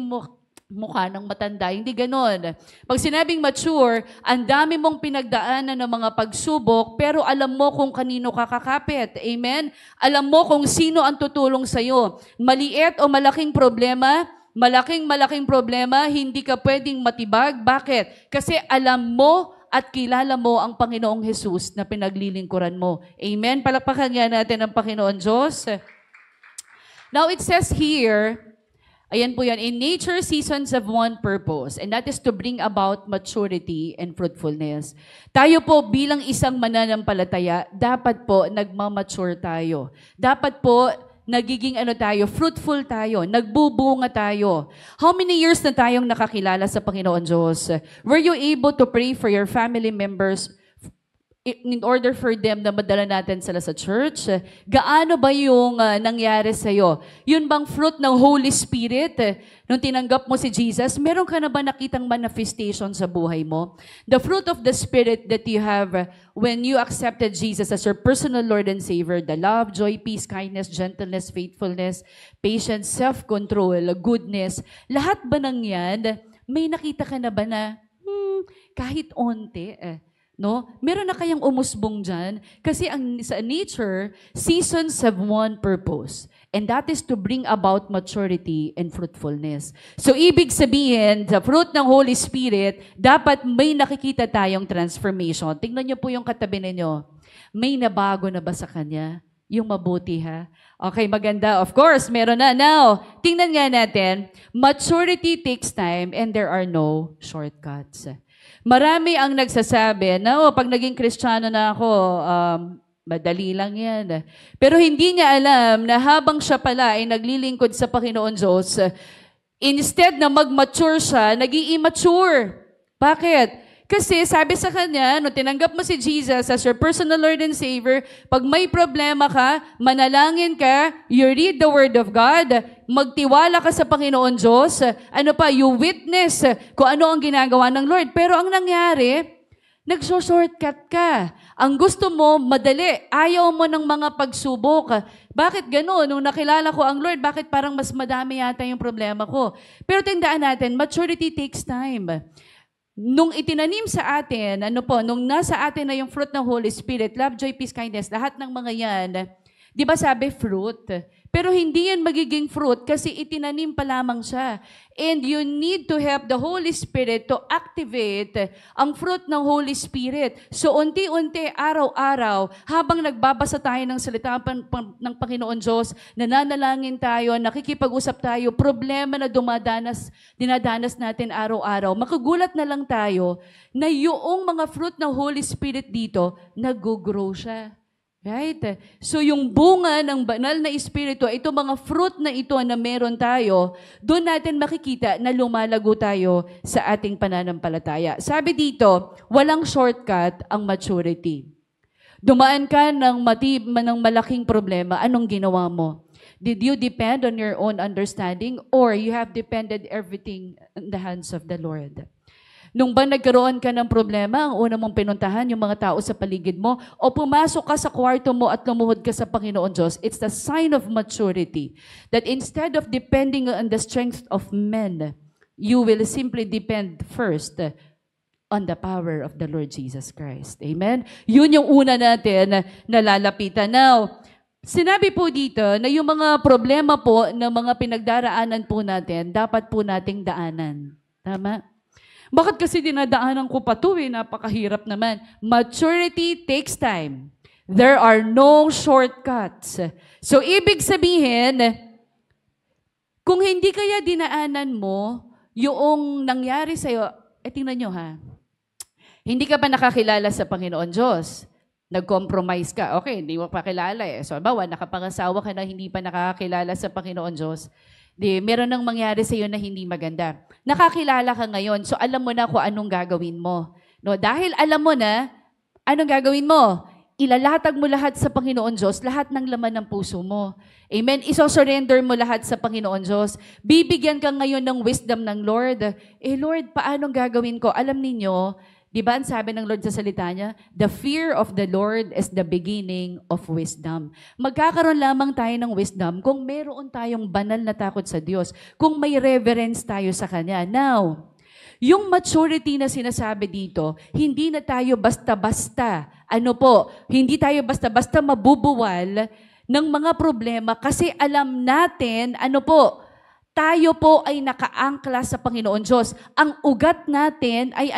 mukha ng matanda. Hindi ganon. Pag sinabing mature, ang dami mong pinagdaanan ng mga pagsubok, pero alam mo kung kanino ka kakapit. Amen? Alam mo kung sino ang tutulong sa'yo. Maliit o malaking problema, malaking problema, hindi ka pwedeng matibag. Bakit? Kasi alam mo at kilala mo ang Panginoong Jesus na pinaglilingkuran mo. Amen? Palakpakan nga natin ang Panginoon Diyos. Now it says here, ayan po yan, in nature, seasons have one purpose, and that is to bring about maturity and fruitfulness. Tayo po bilang isang mananampalataya, dapat po nagmamature tayo. Dapat po nagiging fruitful tayo, nagbubunga tayo. How many years na tayong nakakilala sa Panginoon Diyos? Were you able to pray for your family members in order for them na madala natin sila sa church? Gaano ba yung nangyari sa'yo? Yun bang fruit ng Holy Spirit? Nung tinanggap mo si Jesus, meron ka na ba nakitang manifestation sa buhay mo? The fruit of the Spirit that you have when you accepted Jesus as your personal Lord and Savior, the love, joy, peace, kindness, gentleness, faithfulness, patience, self-control, goodness, lahat ba ng yan, may nakita ka na ba na kahit onte, no? Meron na kayang umusbong dyan? Kasi sa nature, seasons have one purpose. And that is to bring about maturity and fruitfulness. So, ibig sabihin, the fruit ng Holy Spirit, dapat may nakikita tayong transformation. Tingnan niyo po yung katabi ninyo. May nabago na ba sa kanya? Yung mabuti, ha? Okay, maganda. Of course, meron na. Now, tingnan nga natin, maturity takes time and there are no shortcuts. Marami ang nagsasabi na, pag naging Kristiyano na ako, madali lang yan. Pero hindi niya alam na habang siya pala ay naglilingkod sa Panginoon Diyos, instead na mag-mature siya, nag-i-immature. Bakit? Kasi sabi sa kanya, no, tinanggap mo si Jesus as your personal Lord and Savior, pag may problema ka, manalangin ka, you read the Word of God, magtiwala ka sa Panginoon Diyos, you witness kung ano ang ginagawa ng Lord. Pero ang nangyari, nagso-shortcut ka. Ang gusto mo, madali. Ayaw mo ng mga pagsubok. Bakit gano'n? Nung nakilala ko ang Lord, bakit parang mas madami yata yung problema ko? Pero tandaan natin, maturity takes time. Nung itinanim sa atin, nung nasa atin na yung fruit ng Holy Spirit, love, joy, peace, kindness, lahat ng mga yan, di ba sabi fruit? Pero hindi yan magiging fruit kasi itinanim pa lamang siya. And you need to help the Holy Spirit to activate ang fruit ng Holy Spirit. So unti-unti, araw-araw, habang nagbabasa tayo ng salita ng Panginoon Diyos, nananalangin tayo, nakikipag-usap tayo, problema na dinadanas natin araw-araw, makugulat na lang tayo na yung mga fruit ng Holy Spirit dito, nag-grow siya. Right? So yung bunga ng banal na Espiritu, ito mga fruit na ito na meron tayo, doon natin makikita na lumalago tayo sa ating pananampalataya. Sabi dito, walang shortcut ang maturity. Dumaan ka ng malaking problema, anong ginawa mo? Did you depend on your own understanding or you have depended everything in the hands of the Lord? Nung ba nagkaroon ka ng problema, ang una mong pinuntahan yung mga tao sa paligid mo, o pumasok ka sa kwarto mo at lumuhod ka sa Panginoon Diyos, it's the sign of maturity. That instead of depending on the strength of men, you will simply depend first on the power of the Lord Jesus Christ. Amen? Yun yung una natin na lalapitan. Now, sinabi po dito na yung mga problema po na mga pinagdaraanan po natin, dapat po nating daanan. Tama? Bakit kasi dinadaanan ko pa ito napakahirap naman. Maturity takes time. There are no shortcuts. So, ibig sabihin, kung hindi kaya dinaanan mo, yung nangyari sa'yo, tingnan nyo ha, hindi ka pa nakakilala sa Panginoon Diyos. Nag-compromise ka. Okay, hindi mo pa kilala eh. So, bawa, nakapangasawa ka na hindi pa nakakilala sa Panginoon Diyos. Meron nang mangyari sa iyo na hindi maganda. Nakakilala ka ngayon, so alam mo na kung anong gagawin mo. No, dahil alam mo na, anong gagawin mo? Ilalatag mo lahat sa Panginoon Diyos, lahat ng laman ng puso mo. Amen? Iso-surrender mo lahat sa Panginoon Diyos. Bibigyan ka ngayon ng wisdom ng Lord. Lord, paanong gagawin ko? Alam ninyo, Di ba ang sabi ng Lord sa salita niya? The fear of the Lord is the beginning of wisdom. Magkakaroon lamang tayo ng wisdom kung meron tayong banal na takot sa Diyos, kung may reverence tayo sa Kanya. Now, yung maturity na sinasabi dito, hindi na tayo basta-basta, hindi tayo basta-basta mabubuwal ng mga problema kasi alam natin, tayo po ay nakaangkla sa Panginoon Diyos. Ang ugat natin ay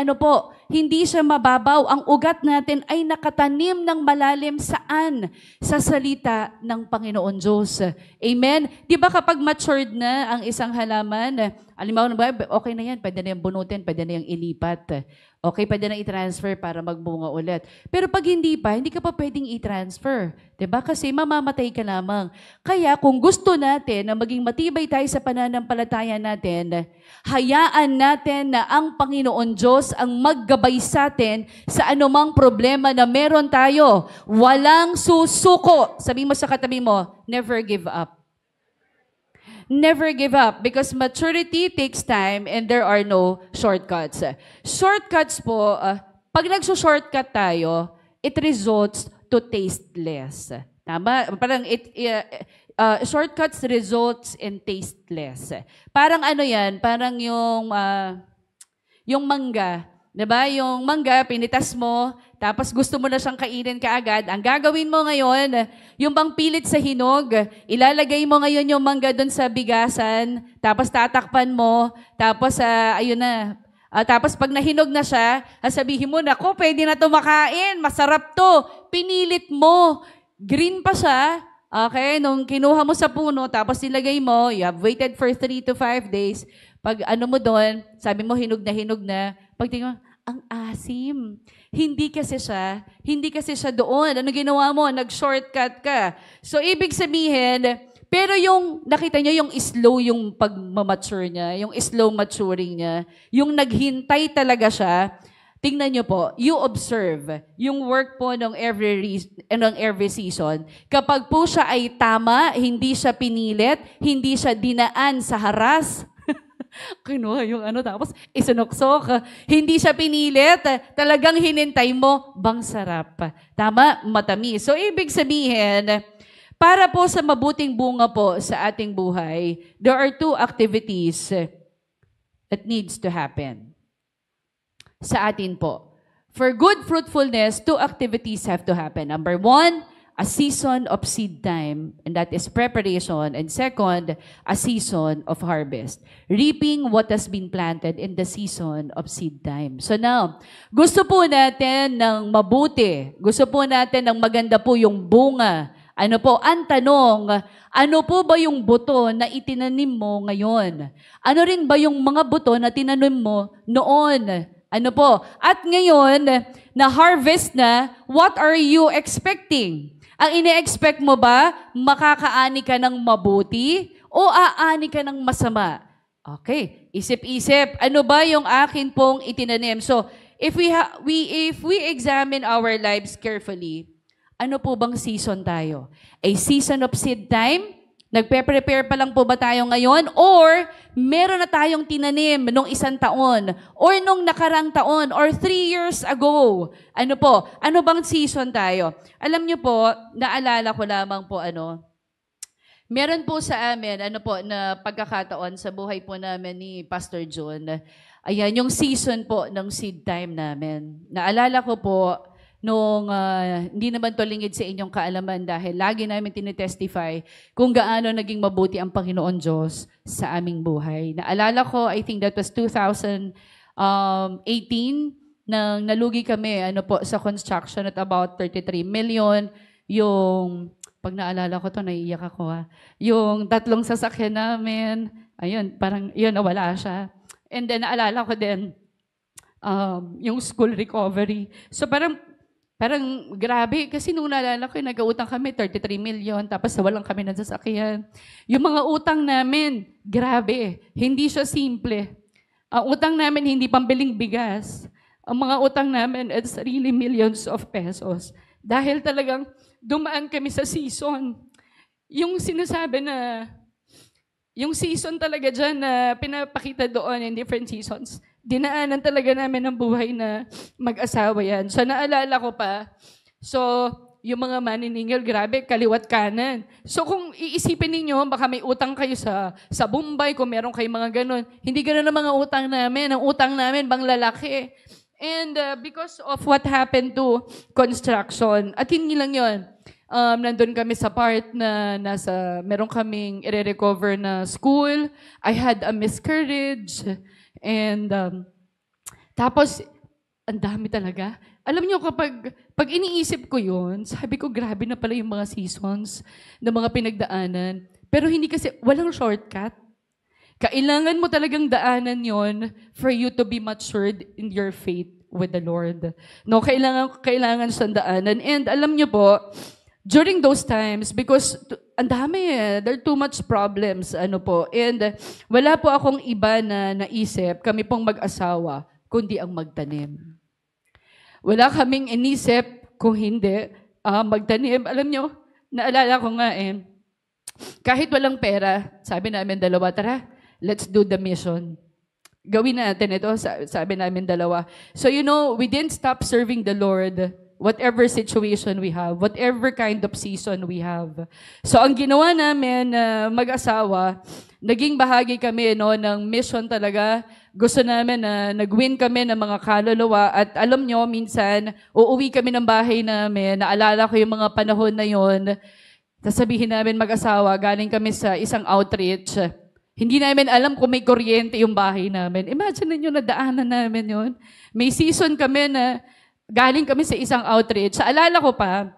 hindi siya mababaw. Ang ugat natin ay nakatanim ng malalim saan? Sa salita ng Panginoon Diyos. Amen? Di ba kapag matured na ang isang halaman, okay na yan, pwede na yung bunutin, pwede na yung ilipat. Okay, pwede na i-transfer para magbunga ulit. Pero pag hindi pa, hindi ka pa pwedeng i-transfer. Diba? Kasi mamamatay ka lamang. Kaya kung gusto natin na maging matibay tayo sa pananampalataya natin, hayaan natin na ang Panginoon Diyos ang maggabay sa atin sa anumang problema na meron tayo. Walang susuko. Sabi mo sa katabi mo, never give up. Never give up because maturity takes time and there are no shortcuts. Shortcuts po, pag nagso-shortcut tayo, it results to tasteless. Tama? Parang shortcuts results in tasteless. Parang yan, parang yung mangga. Diba? Yung mangga, pinitas mo, tapos gusto mo na siyang kainin kaagad. Ang gagawin mo ngayon, yung bang pilit sa hinog, ilalagay mo ngayon yung mangga doon sa bigasan, tapos tatakpan mo, tapos ayun na. Tapos pag nahinog na siya, sabihin mo, nako, pwede na ito makain, masarap to. Pinilit mo, green pa siya, okay, nung kinuha mo sa puno, tapos nilagay mo, you have waited for 3 to 5 days, pag mo doon, sabi mo, hinog na, pagtingin mo, ang asim. Hindi kasi siya doon. Ano ginawa mo? Nag-shortcut ka. So, ibig sabihin, pero yung, nakita nyo, yung slow yung pag-mature niya, yung slow maturing niya, yung naghintay talaga siya, tingnan nyo po, you observe yung work po ng every season. Kapag po siya ay tama, hindi siya pinilit, hindi siya dinaan sa haras, kinuha yung tapos isunuksok. Hindi siya pinilit. Talagang hinintay mo, bang sarap. Tama? Matamis. So, ibig sabihin, para po sa mabuting bunga po sa ating buhay, there are 2 activities that needs to happen sa atin po. For good fruitfulness, 2 activities have to happen. Number 1, a season of seed time, and that is preparation. And second, a season of harvest. Reaping what has been planted in the season of seed time. So now, gusto po natin ng mabuti. Gusto po natin ng maganda po yung bunga. Ang tanong, ano po ba yung buto na itinanim mo ngayon? Ano rin ba yung mga buto na tinanim mo noon? At ngayon, na harvest na, what are you expecting? Ang ine-expect mo ba, makakaani ka ng mabuti o aani ka ng masama? Okay, isip-isip, ano ba yung akin pong itinanim? So, if we examine our lives carefully, ano po bang season tayo? A season of seed time? Nagpe-prepare pa lang po ba tayo ngayon? Or meron na tayong tinanim nung 1 taon? Or nung nakarang taon? Or 3 years ago? Ano bang season tayo? Alam niyo po, naalala ko lamang po meron po sa amin, na pagkakataon sa buhay po namin ni Pastor John. Ayan, yung season po ng seed time namin. Naalala ko po, nung hindi naman to lingid sa inyong kaalaman dahil lagi namin tinitestify kung gaano naging mabuti ang Panginoon Diyos sa aming buhay. Naalala ko, I think that was 2018, nang nalugi kami sa construction at about 33 million. Yung, pag naalala ko to, naiiyak ako yung 3 sasakyan namin, ayun, parang yun, nawala siya. And then naalala ko din, yung school recovery. So parang grabe, kasi nung naalala ko, nag-utang kami, 33 million, tapos walang kami ng sasakyan. Yung mga utang namin, grabe, hindi siya simple. Ang utang namin, hindi pambiling bigas. Ang mga utang namin, it's really millions of pesos. Dahil talagang dumaan kami sa season. Yung sinasabi na, yung season talaga dyan na pinapakita doon in different seasons, dinaanan talaga namin ang buhay na mag-asawa yan. So naalala ko pa, so yung mga maniningil, grabe, kaliwat kanan. So kung iisipin ninyo, baka may utang kayo sa Bombay, kung meron kayong mga ganun. Hindi ganun ang mga utang namin. Ang utang namin, bang lalaki. And because of what happened to construction, at hindi lang yun, nandun kami sa part na meron kaming i-recover na school. I had a miscarriage. And tapos, ang dami talaga. Alam niyo, pag iniisip ko yun, sabi ko, grabe na pala yung mga seasons na mga pinagdaanan. Pero hindi kasi, walang shortcut. Kailangan mo talagang daanan yon for you to be matured in your faith with the Lord. No, kailangan siyang daanan. And alam niyo po, during those times, because ang dami there are too much problems, and wala po akong iba na naisip, kami pong mag-asawa, kundi ang magtanim. Wala kaming inisip kung hindi magtanim. Alam nyo, naalala ko nga kahit walang pera, sabi namin dalawa, tara, let's do the mission. Gawin natin ito, sabi namin dalawa. So we didn't stop serving the Lord, whatever situation we have, whatever kind of season we have. So ang ginawa namin mag-asawa, naging bahagi kami ng mission talaga. Gusto namin na nag-win kami ng mga kaluluwa at alam nyo, minsan, uuwi kami ng bahay namin, naalala ko yung mga panahon na yon. Sasabihin namin mag-asawa, galing kami sa isang outreach. Hindi namin alam kung may kuryente yung bahay namin. Imagine niyo na daanan namin yon. May season kami na galing kami sa isang outreach. Sa alala ko pa,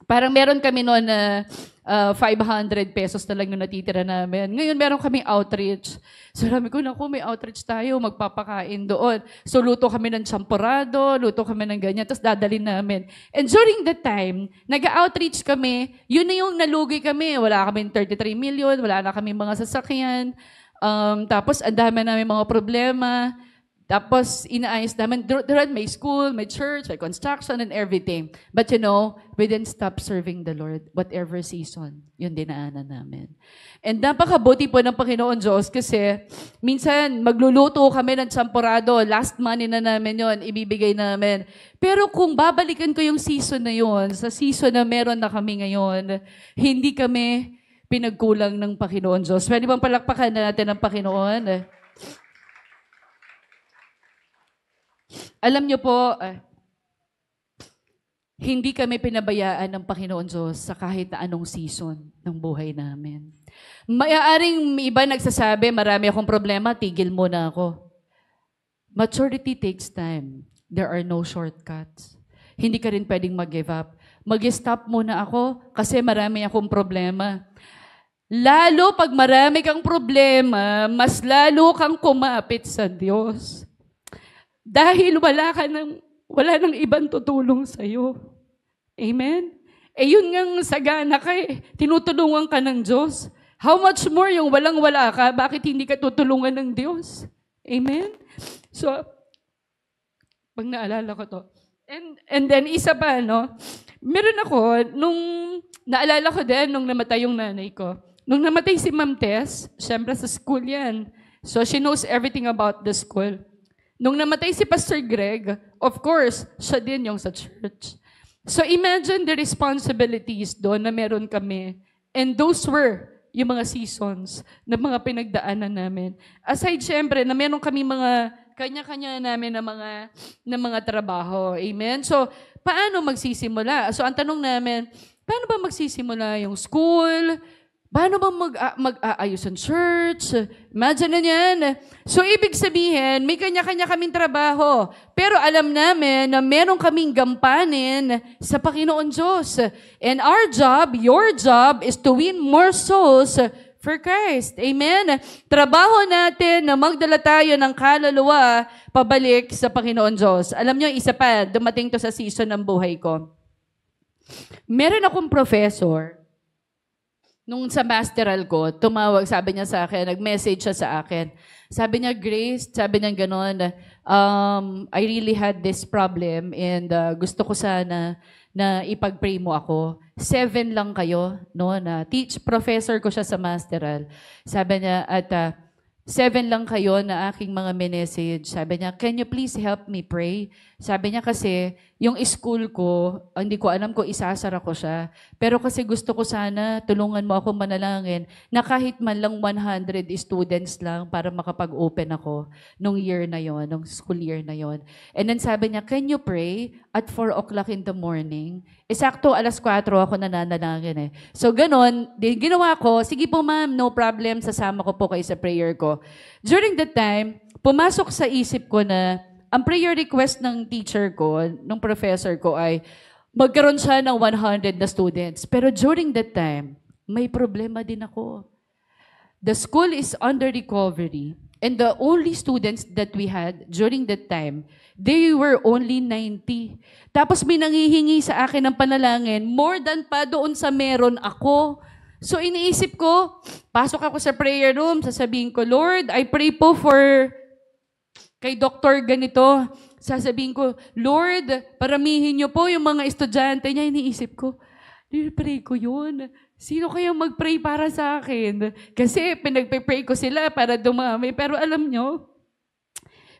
parang meron kami noon na 500 pesos na lang yung natitira namin. Ngayon meron kami outreach. So sabi ko, naku, may outreach tayo, magpapakain doon. So luto kami ng champurado, luto kami ng ganyan, tapos dadalhin namin. And during that time, nag-outreach kami, yun na yung nalugi kami. Wala kami 33 million, wala na kami mga sasakyan. Tapos ang dami namin mga problema. Tapos, inaayos namin, may school, may church, may construction, and everything. But we didn't stop serving the Lord, whatever season, yun dinaanan namin. And napakabuti po ng Panginoon Diyos kasi minsan magluluto kami ng champurado, last money na namin yon, ibibigay namin. Pero kung babalikan ko yung season na yon, sa season na meron na kami ngayon, hindi kami pinagkulang ng Panginoon Diyos. Pwede bang palakpakan natin ang Panginoon? Alam niyo po, hindi kami pinabayaan ng Panginoon Diyos sa kahit na anong season ng buhay namin. Mayaaring iba nagsasabi, marami akong problema, tigil muna ako. Maturity takes time. There are no shortcuts. Hindi ka rin pwedeng mag-give up. Mag-stop muna ako kasi marami akong problema. Lalo pag marami kang problema, mas lalo kang kumapit sa Diyos. Dahil wala nang ibang tutulong sa'yo. Amen? Yun ngang sagana ka tinutulungan ka ng Diyos. How much more yung walang-wala ka, bakit hindi ka tutulungan ng Diyos? Amen? So, pag naalala ko to. And then, isa pa, meron ako, naalala ko din, nung namatay yung nanay ko. Nung namatay si Ma'am Tess, syempre sa school yan. So, she knows everything about the school. Nung namatay si Pastor Greg, of course, siya din yung sa church. So imagine the responsibilities doon na meron kami. And those were yung mga seasons na mga pinagdaanan namin. Aside syempre na meron kami mga kanya-kanya namin na mga trabaho. Amen? So, paano magsisimula? So ang tanong namin, paano ba magsisimula yung school? Paano ba mag-aayos ang church? Imagine na yan. So, ibig sabihin, may kanya-kanya kaming trabaho. Pero alam namin na meron kaming gampanin sa Panginoon Diyos. And our job, your job, is to win more souls for Christ. Amen? Trabaho natin na magdala tayo ng kaluluwa pabalik sa Panginoon Diyos. Alam nyo, isa pa, dumating to sa season ng buhay ko. Meron akong professor. Nung sa masteral ko, tumawag, sabi niya sa akin, nag-message siya sa akin. Sabi niya, Grace, sabi niya gano'n, I really had this problem and gusto ko sana na ipag-pray mo ako. 7 lang kayo, na professor ko siya sa masteral. Sabi niya, at 7 lang kayo na aking mga message. Sabi niya, can you please help me pray? Sabi niya kasi, yung school ko, hindi ko alam kung isasara ko siya. Pero kasi gusto ko sana, tulungan mo ako manalangin na kahit man lang 100 students lang para makapag-open ako nung year na yon, nung school year na yon. And then sabi niya, can you pray at 4 o'clock in the morning? Eksakto, alas 4 ako nananalangin eh. So ganon, ginawa ko, sige po ma'am, no problem, sasama ko po kayo sa prayer ko. During that time, pumasok sa isip ko na ang prayer request ng teacher ko, ng professor ko ay magkaroon siya ng 100 na students. Pero during that time, may problema din ako. The school is under recovery and the only students that we had during that time, they were only 90. Tapos may nangihingi sa akin ng panalangin, more than pa doon sa meron ako. So iniisip ko, pasok ako sa prayer room, sasabihin ko, Lord, I pray po for kay doktor ganito. Sasabihin ko, Lord, paramihin niyo po yung mga estudyante niya. Iniisip ko, pray ko yun. Sino kaya mag-pray para sa akin? Kasi pinagpe-pray ko sila para dumami. Pero alam nyo,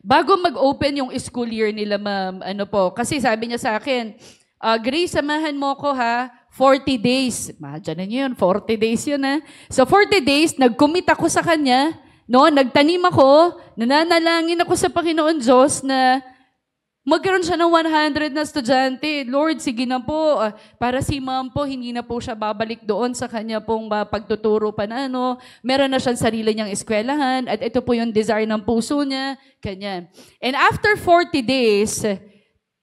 bago mag-open yung school year nila, ma'am, kasi sabi niya sa akin, Grace, samahan mo ko ha, 40 days. Diyan niyo yun, 40 days yun ha. So 40 days, nag-commit ako sa kanya, no, nagtanim ako, nananalangin ako sa Panginoon Diyos na magkaroon siya ng 100 na estudyante. Lord, sige na po. Para si ma'am po, hindi na po siya babalik doon sa kanya pong pagtuturo pa na Meron na siyang sarili niyang eskwelahan at ito po yung desire ng puso niya. Kanya. And after 40 days,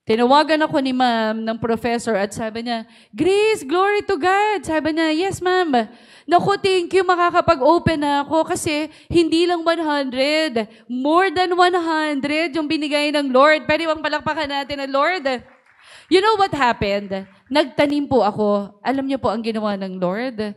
tinawagan ako ni ma'am ng professor at sabi niya, Grace, glory to God. Sabi niya, yes ma'am. Naku, thank you, makakapag-open na ako kasi hindi lang 100, more than 100 yung binigay ng Lord. Pwede bang palakpakan natin ang Lord? You know what happened? Nagtanim po ako. Alam niyo po ang ginawa ng Lord?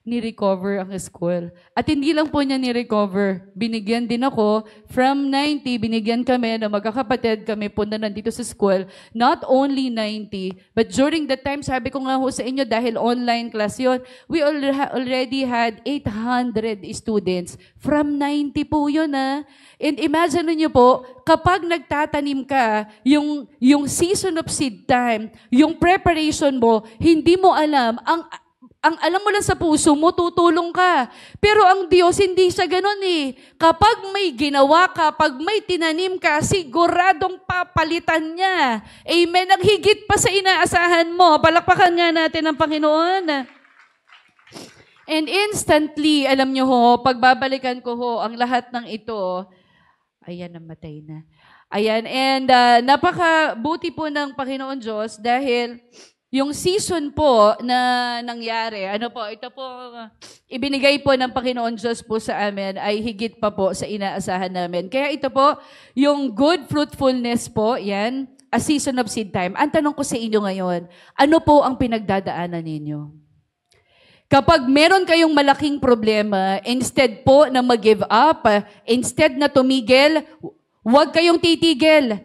Ni-recover ang school. At hindi lang po niya ni-recover. Binigyan din ako. From 90, binigyan kami na magkakapatid kami punta nandito sa school. Not only 90, but during that time, sabi ko nga ho sa inyo, dahil online class yun, we already had 800 students. From 90 po yun And imagine niyo po, kapag nagtatanim ka, yung season of seed time, yung preparation mo, hindi mo alam, ang alam mo lang sa puso mo, tutulong ka. Pero ang Diyos, hindi siya ganun eh. Kapag may ginawa ka, pag may tinanim ka, siguradong papalitan niya. Amen. Ang higit pa sa inaasahan mo. Palakpakan nga natin ang Panginoon. And instantly, alam nyo ho, pagbabalikan ko ho, ang lahat ng ito, ayan, namatay na. Ayan, and napakabuti po ng Panginoon Diyos dahil yung season po na nangyari, ito po, ibinigay po ng Panginoon Diyos po sa amin ay higit pa po sa inaasahan namin. Kaya ito po, yung good fruitfulness po, yan, a season of seed time. Ang tanong ko sa inyo ngayon, ano po ang pinagdadaanan ninyo? Kapag meron kayong malaking problema, instead po na mag-give up, instead na tumigil, huwag kayong titigil.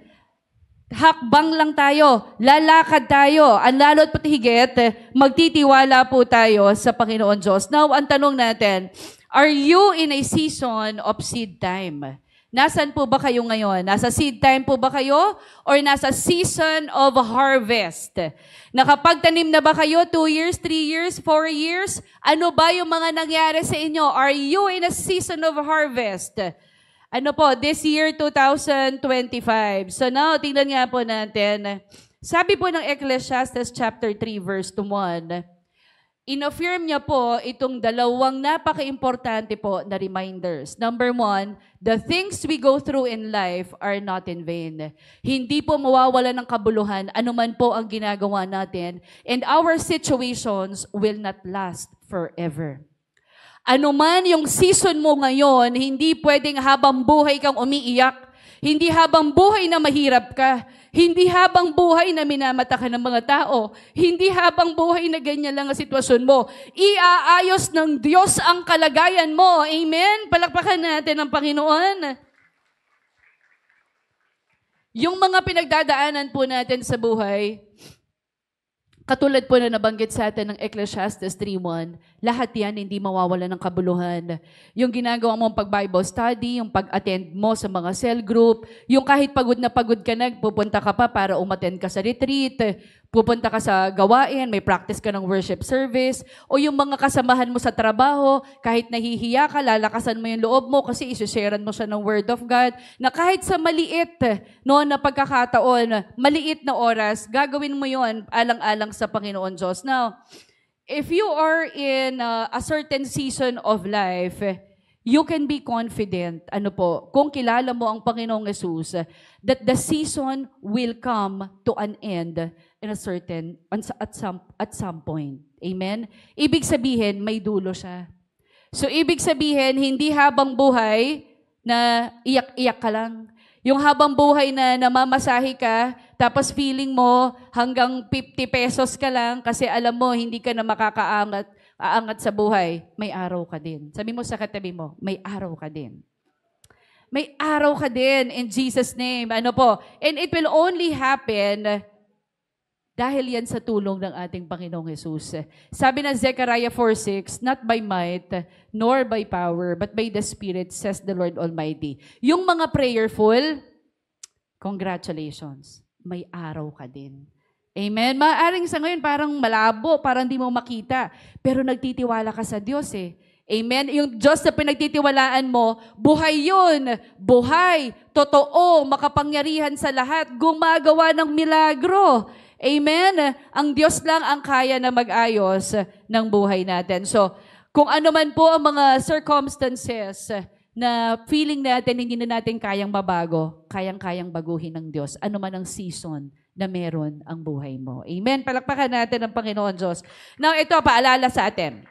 Hakbang lang tayo, lalakad tayo, ang lalo't pati higit, magtitiwala po tayo sa Panginoon Diyos. Now, ang tanong natin, are you in a season of seed time? Nasaan po ba kayo ngayon? Nasa seed time po ba kayo? Or nasa season of harvest? Nakapagtanim na ba kayo? 2 years, 3 years, 4 years? Ano ba yung mga nangyari sa inyo? Are you in a season of harvest? This year, 2025. So now, tingnan nga po natin. Sabi po ng Ecclesiastes chapter 3, verse 1, in-affirm niya po itong dalawang napaka-importante po na reminders. Number 1, the things we go through in life are not in vain. Hindi po mawawala ng kabuluhan anuman po ang ginagawa natin, and our situations will not last forever. Ano man yung season mo ngayon, hindi pwedeng habang buhay kang umiiyak, hindi habang buhay na mahirap ka, hindi habang buhay na minamata ka ng mga tao, hindi habang buhay na ganyan lang ang sitwasyon mo. Iaayos ng Diyos ang kalagayan mo. Amen? Palakpakan natin ang Panginoon. Yung mga pinagdadaanan po natin sa buhay, Katulad po na nabanggit sa atin ng Ecclesiastes 3:1, lahat yan hindi mawawala ng kabuluhan. Yung ginagawa mong pag-Bible study, yung pag-attend mo sa mga cell group, yung kahit pagod na pagod ka na, pupunta ka pa para umattend ka sa retreat, pupunta ka sa gawain, may practice ka ng worship service, o yung mga kasamahan mo sa trabaho, kahit nahihiya ka, lalakasan mo yung loob mo kasi isi-sharean mo siya ng Word of God, na kahit sa maliit na pagkakataon, maliit na oras, gagawin mo yon alang-alang sa Panginoon Diyos. Now, if you are in a certain season of life, you can be confident, kung kilala mo ang Panginoong Yesus, that the season will come to an end at some point. Amen? Ibig sabihin, may dulo siya. So, ibig sabihin, hindi habang buhay na iyak-iyak ka lang. Yung habang buhay na namamasahe ka, tapos feeling mo hanggang 50 pesos ka lang kasi alam mo, hindi ka na aangat sa buhay, may araw ka din. Sabi mo sa katabi mo, may araw ka din. May araw ka din in Jesus' name. And it will only happen dahil yan sa tulong ng ating Panginoong Jesus. Sabi ng Zechariah 4:6, not by might, nor by power, but by the Spirit, says the Lord Almighty. Yung mga prayerful, congratulations, may araw ka din. Amen? Maaring sa ngayon parang malabo, parang di mo makita, pero nagtitiwala ka sa Diyos eh. Amen? Yung Diyos na pinagtitiwalaan mo, buhay yun. Buhay, totoo, makapangyarihan sa lahat, gumagawa ng milagro. Amen? Ang Diyos lang ang kaya na mag-ayos ng buhay natin. So, kung ano man po ang mga circumstances na feeling natin hindi na natin kayang mabago, kayang-kayang baguhin ng Diyos. Ano man ang season na meron ang buhay mo. Amen? Palakpakan natin ang Panginoon Diyos. Now, ito, paalala sa atin.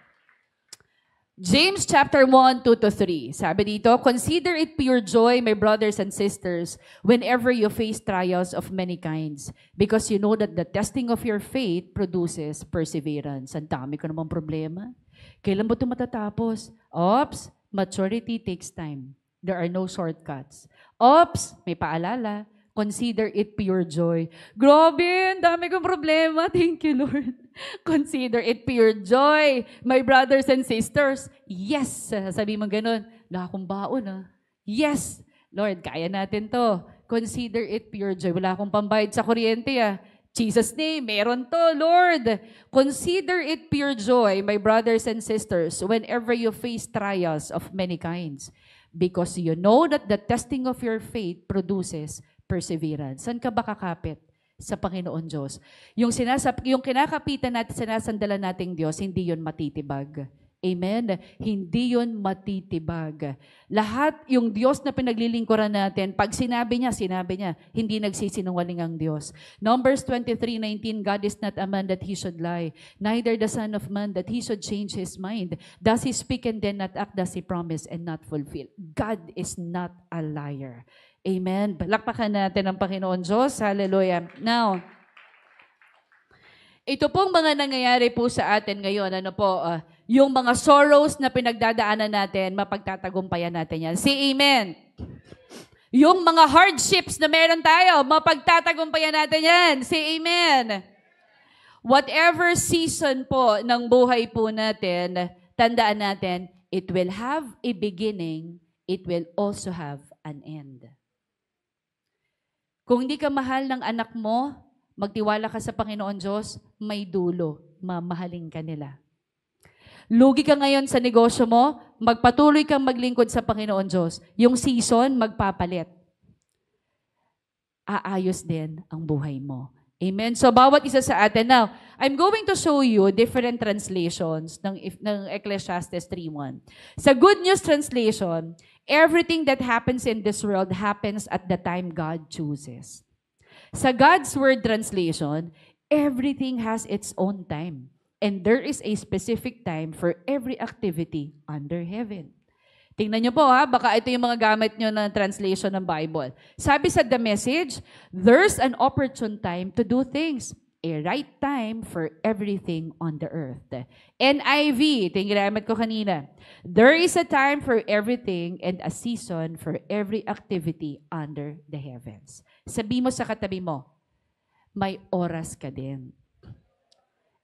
James chapter 1:2-3. Sabi dito, consider it pure joy, my brothers and sisters, whenever you face trials of many kinds, because you know that the testing of your faith produces perseverance. Ang dami ko namang problema. Kailan ba ito matatapos? Oops, maturity takes time. There are no shortcuts. Oops, may paalala. Consider it pure joy. Grabe, ang dami kong problema. Thank you, Lord. Consider it pure joy, my brothers and sisters. Yes, sabi mo ganun. Wala akong baon, ah. Yes, Lord, kaya natin to. Consider it pure joy. Wala akong pambayad sa kuryente, ah. Jesus' name, meron to, Lord. Consider it pure joy, my brothers and sisters, whenever you face trials of many kinds, because you know that the testing of your faith produces perseverance. Saan ka ba kakapit? Sa Panginoon Diyos. Yung kinakapitan natin, sinasandalan nating Diyos, hindi yun matitibag. Amen? Hindi yun matitibag. Lahat yung Diyos na pinaglilingkuran natin, pag sinabi niya, hindi nagsisinungaling ang Diyos. Numbers 23:19, God is not a man that he should lie, neither the son of man that he should change his mind. Does he speak and then not act? Does he promise and not fulfill? God is not a liar. Amen. Palakpakan natin ang Panginoon Diyos. Hallelujah. Now, ito pong mga nangyayari po sa atin ngayon, yung mga sorrows na pinagdadaanan natin, mapagtatagumpayan natin yan. Say amen. Yung mga hardships na meron tayo, mapagtatagumpayan natin yan. Say amen. Whatever season po ng buhay po natin, tandaan natin, it will have a beginning, it will also have an end. Kung hindi ka mahal ng anak mo, magtiwala ka sa Panginoon Diyos, may dulo, mamahalin ka nila. Lugi ka ngayon sa negosyo mo, magpatuloy kang maglingkod sa Panginoon Diyos. Yung season, magpapalit. Aayos din ang buhay mo. Amen? So, bawat isa sa atin. Now, I'm going to show you different translations ng Ecclesiastes 3:1. Sa Good News Translation, everything that happens in this world happens at the time God chooses. Sa God's Word Translation, everything has its own time. And there is a specific time for every activity under heaven. Tingnan nyo po baka ito yung mga gamit nyo na translation ng Bible. Sabi sa The Message, there's an opportune time to do things. A right time for everything on the earth. NIV, ito yung ginamit ko kanina. There is a time for everything and a season for every activity under the heavens. Sabi mo sa katabi mo, may oras ka din.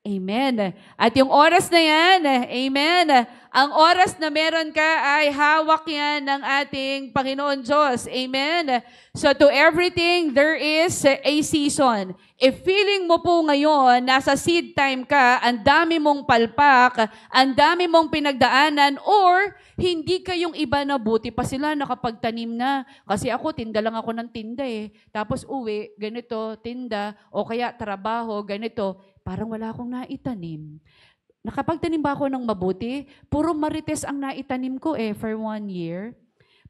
Amen. At yung oras na yan, amen, ang oras na meron ka ay hawak yan ng ating Panginoon Diyos. Amen. So to everything, there is a season. If feeling mo po ngayon, nasa seed time ka, ang dami mong palpak, ang dami mong pinagdaanan, or hindi kayong iba na buti pa sila nakapagtanim na. Kasi ako, tinda lang ako ng tinda eh. Tapos uwi, ganito, tinda, o kaya trabaho, ganito. Parang wala akong naitanim. Nakapagtanim ba ako ng mabuti? Puro marites ang naitanim ko for 1 year.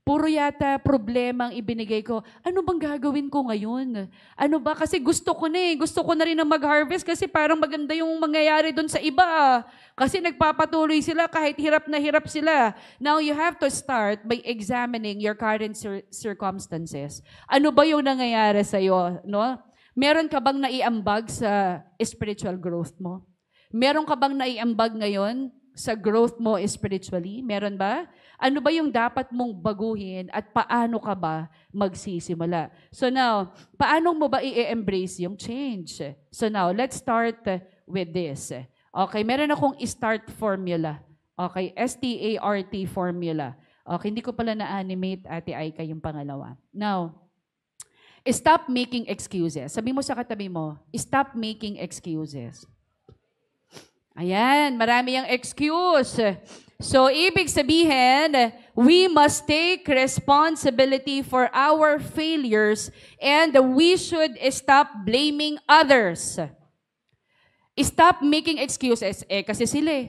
Puro yata problema ang ibinigay ko. Ano bang gagawin ko ngayon? Ano ba? Kasi gusto ko na Gusto ko na rin na mag-harvest kasi parang maganda yung mangyayari doon sa iba. Kasi nagpapatuloy sila kahit hirap na hirap sila. Now, you have to start by examining your current circumstances. Ano ba yung nangyayari sa'yo? No? Meron ka bang naiambag sa spiritual growth mo? Meron ka bang naiambag ngayon sa growth mo spiritually? Meron ba? Ano ba yung dapat mong baguhin at paano ka ba magsisimula? So now, paano mo ba i-embrace yung change? So now, let's start with this. Okay, meron akong start formula. Okay, START formula. Okay, hindi ko pala na-animate, Ate Aika, yung pangalawa. Now, stop making excuses. Sabi mo sa katabi mo, stop making excuses. Ayan, marami yung excuse. So, ibig sabihin, we must take responsibility for our failures and we should stop blaming others. Stop making excuses. Kasi sila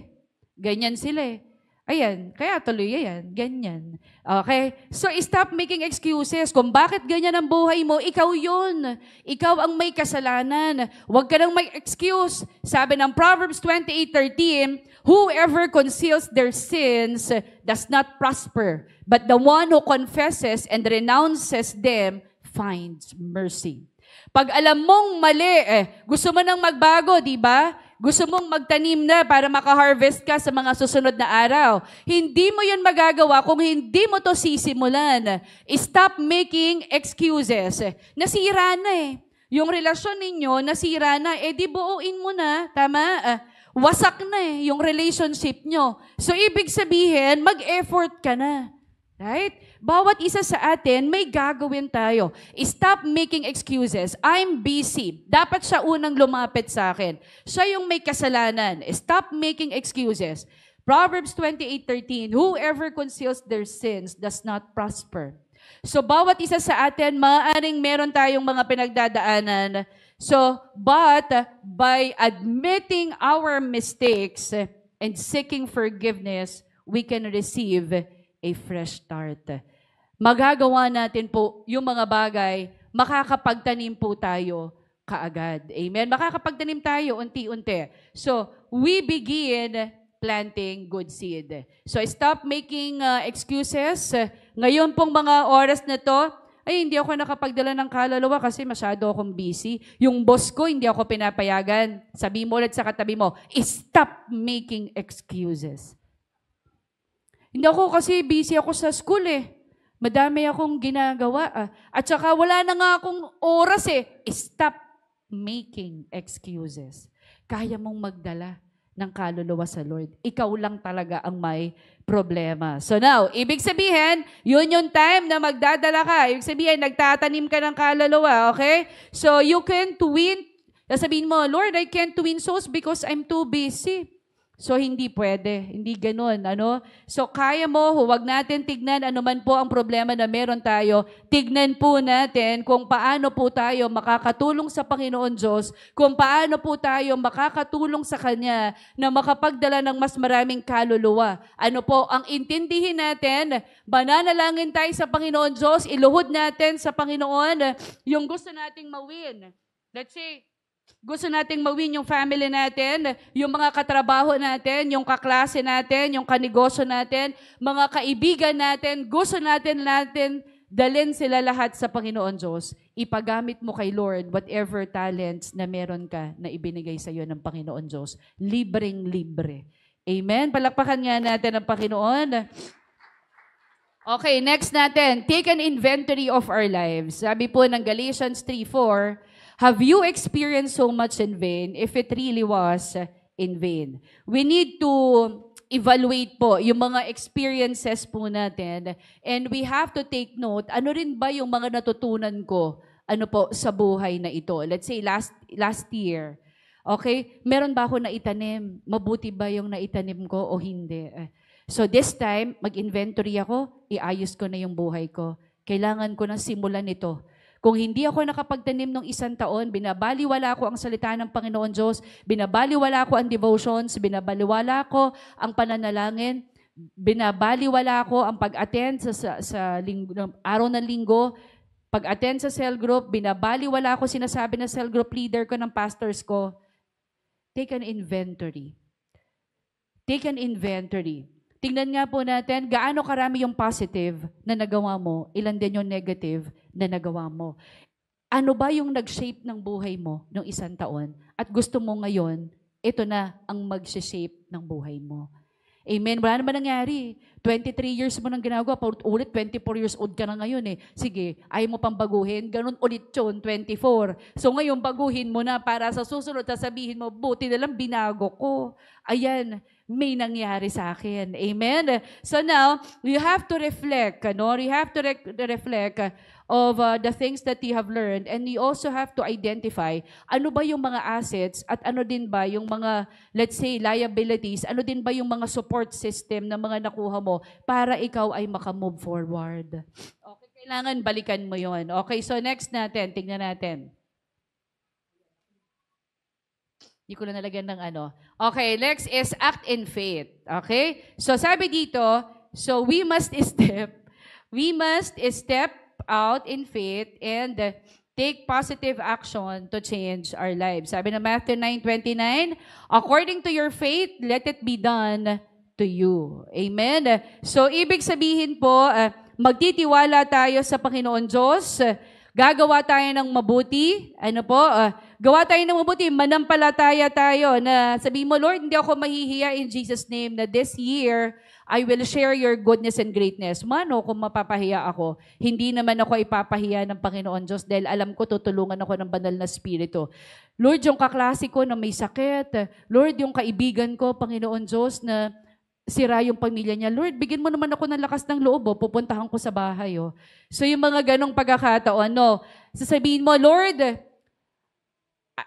ganyan sila Ayan, kaya tuloy yan, ganyan. Okay? So, stop making excuses. Kung bakit ganyan ang buhay mo, ikaw yun. Ikaw ang may kasalanan. Huwag ka nang may excuse. Sabi ng Proverbs 28:13, whoever conceals their sins does not prosper, but the one who confesses and renounces them finds mercy. Pag alam mong mali, gusto mo nang magbago, di ba? Gusto mong magtanim na para makaharvest ka sa mga susunod na araw. Hindi mo yun magagawa kung hindi mo to sisimulan. Stop making excuses. Nasira na Yung relasyon ninyo, nasira na. Di buuin mo na. Tama? Wasak na yung relationship nyo. So, ibig sabihin, mag-effort ka na. Right? Bawat isa sa atin, may gagawin tayo. Stop making excuses. I'm busy. Dapat siya unang lumapit sa akin. Siya yung may kasalanan. Stop making excuses. Proverbs 28:13, whoever conceals their sins does not prosper. So, bawat isa sa atin, maaaring meron tayong mga pinagdadaanan. So, but by admitting our mistakes and seeking forgiveness, we can receive a fresh start. Magagawa natin po yung mga bagay, makakapagtanim po tayo kaagad. Amen? Makakapagtanim tayo unti-unti. So, we begin planting good seed. So, stop making excuses. Ngayon pong mga oras na to, hindi ako nakapagdala ng kaluluwa kasi masyado akong busy. Yung boss ko, hindi ako pinapayagan. Sabi mo ulit sa katabi mo, stop making excuses. Hindi ako kasi busy ako sa school Madami akong ginagawa. At saka wala na nga akong oras Stop making excuses. Kaya mong magdala ng kaluluwa sa Lord. Ikaw lang talaga ang may problema. So now, ibig sabihin, yun yung time na magdadala ka. Ibig sabihin, nagtatanim ka ng kaluluwa, okay? So you can't win. Sabihin mo, Lord, I can't win souls because I'm too busy. So, hindi pwede. Hindi ganun. So, kaya mo, huwag natin tignan anuman po ang problema na meron tayo. Tignan po natin kung paano po tayo makakatulong sa Panginoon Diyos, kung paano po tayo makakatulong sa Kanya na makapagdala ng mas maraming kaluluwa. Ano po, ang intindihin natin, mananalangin tayo sa Panginoon Diyos, iluhod natin sa Panginoon yung gusto nating mawin. Let's say, gusto nating mawin yung family natin, yung mga katrabaho natin, yung kaklase natin, yung kanegosyo natin, mga kaibigan natin, gusto natin dalhin sila lahat sa Panginoon Diyos. Ipagamit mo kay Lord whatever talents na meron ka na ibinigay sa iyo ng Panginoon Diyos. Libreng-libre. Amen? Palakpakan nga natin ang Panginoon. Okay, next natin. Take an inventory of our lives. Sabi po ng Galatians 3:4, have you experienced so much in vain? If it really was, in vain. We need to evaluate po yung mga experiences po natin, and we have to take note, ano rin ba yung mga natutunan ko sa buhay na ito. Let's say last year, okay, meron ba ako naitanim? Mabuti ba yung naitanim ko o hindi? So this time, mag-inventory ako, iayos ko na yung buhay ko. Kailangan ko nang simulan ito. Kung hindi ako nakapagtanim ng 1 taon, binabaliwala ko ang salita ng Panginoon Diyos, binabaliwala ko ang devotions, binabaliwala ko ang pananalangin, binabaliwala ko ang pag-attend sa araw ng linggo, pag-attend sa cell group, binabaliwala ko sinasabi ng cell group leader ko, ng pastors ko. Take an inventory. Take an inventory. Tingnan nga po natin, gaano karami yung positive na nagawa mo, ilan din yung negative na nagawa mo. Ano ba yung nag-shape ng buhay mo ng 1 taon? At gusto mo ngayon, ito na ang mag-shape ng buhay mo. Amen. Wala naman nangyari. 23 years mo nang ginagawa, ulit 24 years old ka na ngayon eh. Sige, ayaw mo pang baguhin, ganun ulit yun, 24. So ngayon, baguhin mo na para sa susunod, sasabihin mo, buti na lang binago ko. Ayan, may nangyari sa akin. Amen? So now, you have to reflect, You have to reflect of the things that you have learned, and you also have to identify ano ba yung mga assets at ano din ba yung mga, let's say, liabilities, ano din ba yung mga support system na mga nakuha mo para ikaw ay makamove forward. Okay, kailangan balikan mo yon. Okay, so next natin, tingnan natin. Hindi ko na nalagyan ng ano. Okay, next is act in faith. Okay? So sabi dito, so we must step out in faith and take positive action to change our lives. Sabi ng Matthew 9:29, according to your faith, let it be done to you. Amen? So ibig sabihin po, magtitiwala tayo sa Panginoon Diyos, gagawa tayo ng mabuti, gawa tayo ng mabuti, manampalataya tayo na sabihin mo, Lord, hindi ako mahihiya in Jesus' name na this year, I will share your goodness and greatness. Mano, kung mapapahiya ako, hindi naman ako ipapahiya ng Panginoon Diyos dahil alam ko tutulungan ako ng banal na Espiritu. Lord, yung kaklase ko na may sakit, Lord, yung kaibigan ko, Panginoon Diyos, na sira yung pamilya niya, Lord, bigyan mo naman ako ng lakas ng loob, pupuntahan ko sa bahay. So yung mga ganong pagkakataon, sasabihin mo, Lord,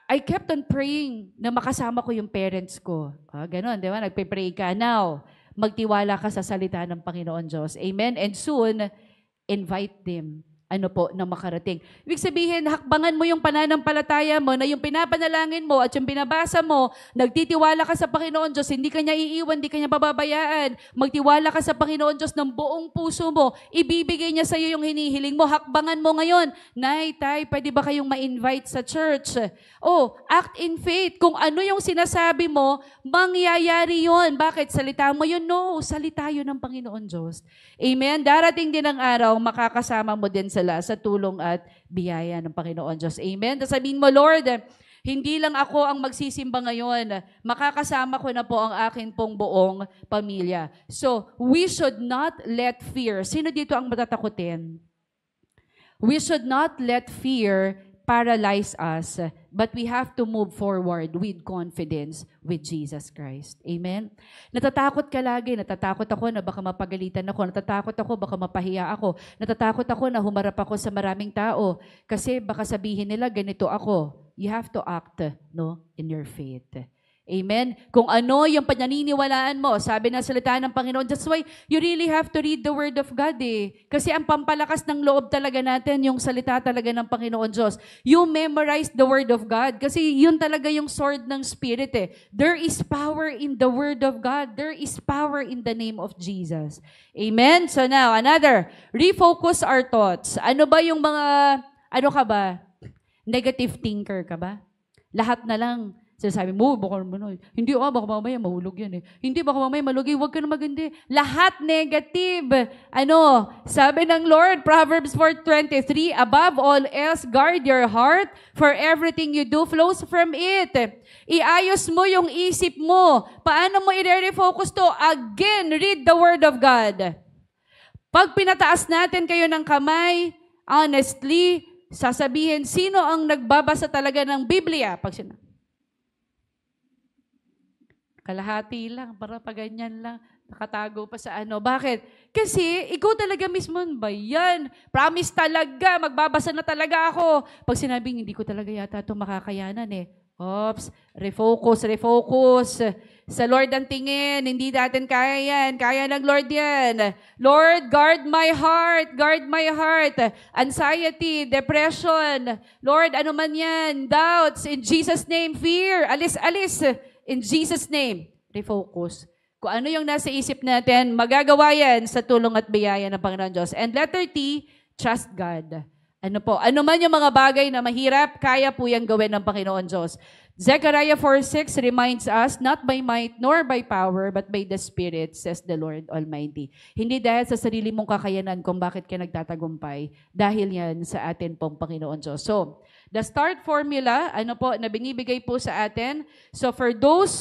I kept on praying na makasama ko yung parents ko. Ganon, di ba? Nagpe-pray ka. Now, magtiwala ka sa salita ng Panginoon Diyos. Amen? And soon, invite them na makarating. Ibig sabihin, hakbangan mo yung pananampalataya mo na yung pinapanalangin mo at yung binabasa mo, nagtitiwala ka sa Panginoon Diyos, hindi ka niya iiwan, hindi ka niya pababayaan. Magtiwala ka sa Panginoon Diyos ng buong puso mo, ibibigay niya sa iyo yung hinihiling mo. Hakbangan mo ngayon. Nay, tay, pwede ba kayong ma-invite sa church? Act in faith. Kung ano yung sinasabi mo, mangyayari yun. Bakit? Salita mo yun? No, salita yun ng Panginoon Diyos. Amen? Darating din ang araw, makakasama mo din sa tulong at biyaya ng Panginoon Diyos. Amen? Tapos sabihin mo, Lord, hindi lang ako ang magsisimba ngayon. Makakasama ko na po ang akin pong buong pamilya. So, we should not let fear. Sino dito ang matatakutin? We should not let fear paralyze us, but we have to move forward with confidence with Jesus Christ. Amen? Natatakot ka lagi. Natatakot ako na baka mapagalitan ako. Natatakot ako baka mapahiya ako. Natatakot ako na humarap ako sa maraming tao kasi baka sabihin nila ganito ako. You have to act in your faith. Amen? Kung ano yung pananiniwalaan mo, sabi ng salita ng Panginoon, that's why you really have to read the Word of God Kasi ang pampalakas ng loob talaga natin, yung salita talaga ng Panginoon Diyos. You memorize the Word of God kasi yun talaga yung sword ng Spirit There is power in the Word of God. There is power in the name of Jesus. Amen? So now, another, refocus our thoughts. Ano ba yung mga, ka ba? Negative thinker ka ba? Lahat na lang. Sabi mo, baka naman, hindi baka mamaya mahulog yan Hindi, baka mamaya malugay, huwag ka na magandi. Lahat negative. Sabi ng Lord, Proverbs 4:23, above all else, guard your heart, for everything you do flows from it. Iayos mo yung isip mo. Paano mo i-refocus to? Again, read the Word of God. Pag pinataas natin kayo ng kamay, honestly, sasabihin, sino ang nagbabasa talaga ng Biblia? Pag Kalahati lang, para pa ganyan lang. Nakatago pa sa ano. Bakit? Kasi ikaw talaga mismo ba yan? Promise talaga, magbabasa na talaga ako. Pag sinabing hindi ko talaga yata ito makakayanan Oops, refocus. Sa Lord ang tingin, hindi natin kaya yan. Kaya ng Lord yan. Lord, guard my heart. Anxiety, depression. Lord, ano man yan, doubts, in Jesus' name, fear, alis. In Jesus' name, refocus. Kung ano yung nasa isip natin, magagawa yan sa tulong at biyaya ng Panginoon Diyos. And letter T, trust God. Ano man yung mga bagay na mahirap, kaya po yung gawin ng Panginoon Diyos. Zechariah 4:6 reminds us, not by might nor by power, but by the Spirit, says the Lord Almighty. Hindi dahil sa sarili mong kakayanan kung bakit ka nagtatagumpay, dahil yan sa atin pong Panginoon Diyos. So, the start formula, na binibigay po sa atin. So, for those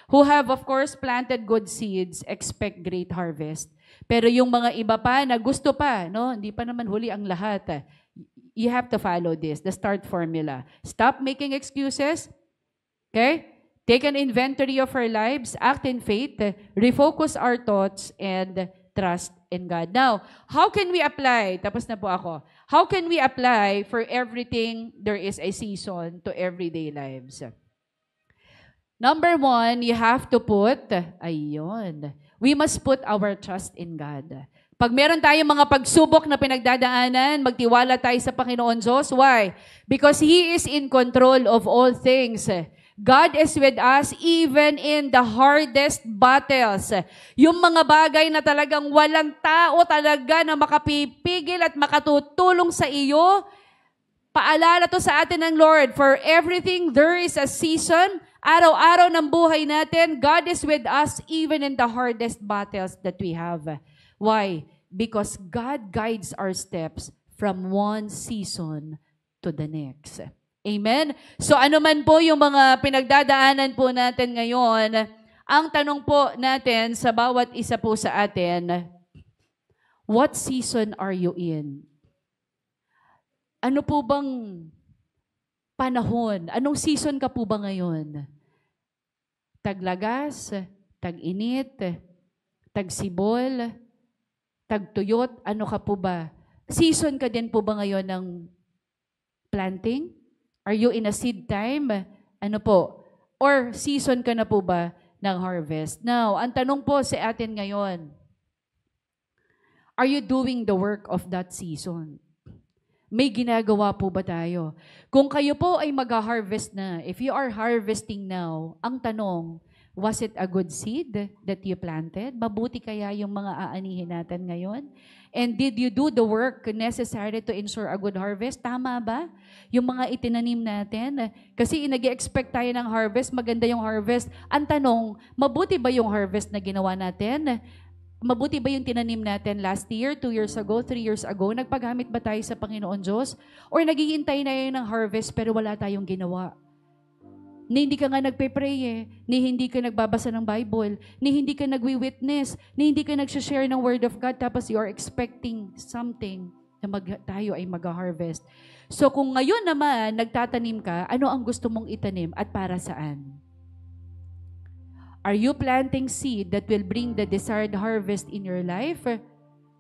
who have, of course, planted good seeds, expect great harvest. Pero yung mga iba pa na gusto pa, hindi pa naman huli ang lahat. You have to follow this, the start formula. Stop making excuses. Okay? Take an inventory of our lives, act in faith, refocus our thoughts, and trust in God. Now, how can we apply? Tapos na po ako. How can we apply for everything there is a season to everyday lives? Number 1, you have to put, we must put our trust in God. Pag meron tayong mga pagsubok na pinagdadaanan, magtiwala tayo sa Panginoon Diyos. Why? Because He is in control of all things. God is with us even in the hardest battles. Yung mga bagay na talagang walang tao talaga na makapipigil at makatutulong sa iyo, paalala to sa atin ng Lord. For everything, there is a season. Araw-araw ng buhay natin, God is with us even in the hardest battles that we have. Why? Because God guides our steps from one season to the next. Amen? So ano man po yung mga pinagdadaanan po natin ngayon, ang tanong po natin sa bawat isa po sa atin, what season are you in? Ano po bang panahon? Anong season ka po ba ngayon? Taglagas, tag-init, tagsibol, tagtuyot, ano ka po ba? Season ka din po ba ngayon ng planting? Are you in a seed time? Ano po? Or season ka na po ba ng harvest? Now, ang tanong po sa atin ngayon, are you doing the work of that season? May ginagawa po ba tayo? Kung kayo po ay mag-harvest na, if you are harvesting now, ang tanong, was it a good seed that you planted? Mabuti kaya yung mga aanihin natin ngayon? And did you do the work necessary to ensure a good harvest? Tama ba? Yung mga itinanim natin? Kasi nag-expect tayo ng harvest, maganda yung harvest. Ang tanong, mabuti ba yung harvest na ginawa natin? Mabuti ba yung tinanim natin last year, 2 years ago, 3 years ago? Nagpagamit ba tayo sa Panginoon Diyos? Or naghihintay na yun ng harvest pero wala tayong ginawa? Ni hindi ka nga nagpe-pray ni hindi ka nagbabasa ng Bible, ni hindi ka nagwi-witness, ni hindi ka nag-share ng Word of God, tapos you are expecting something na tayo ay mag-harvest. So kung ngayon naman nagtatanim ka, ano ang gusto mong itanim at para saan? Are you planting seed that will bring the desired harvest in your life?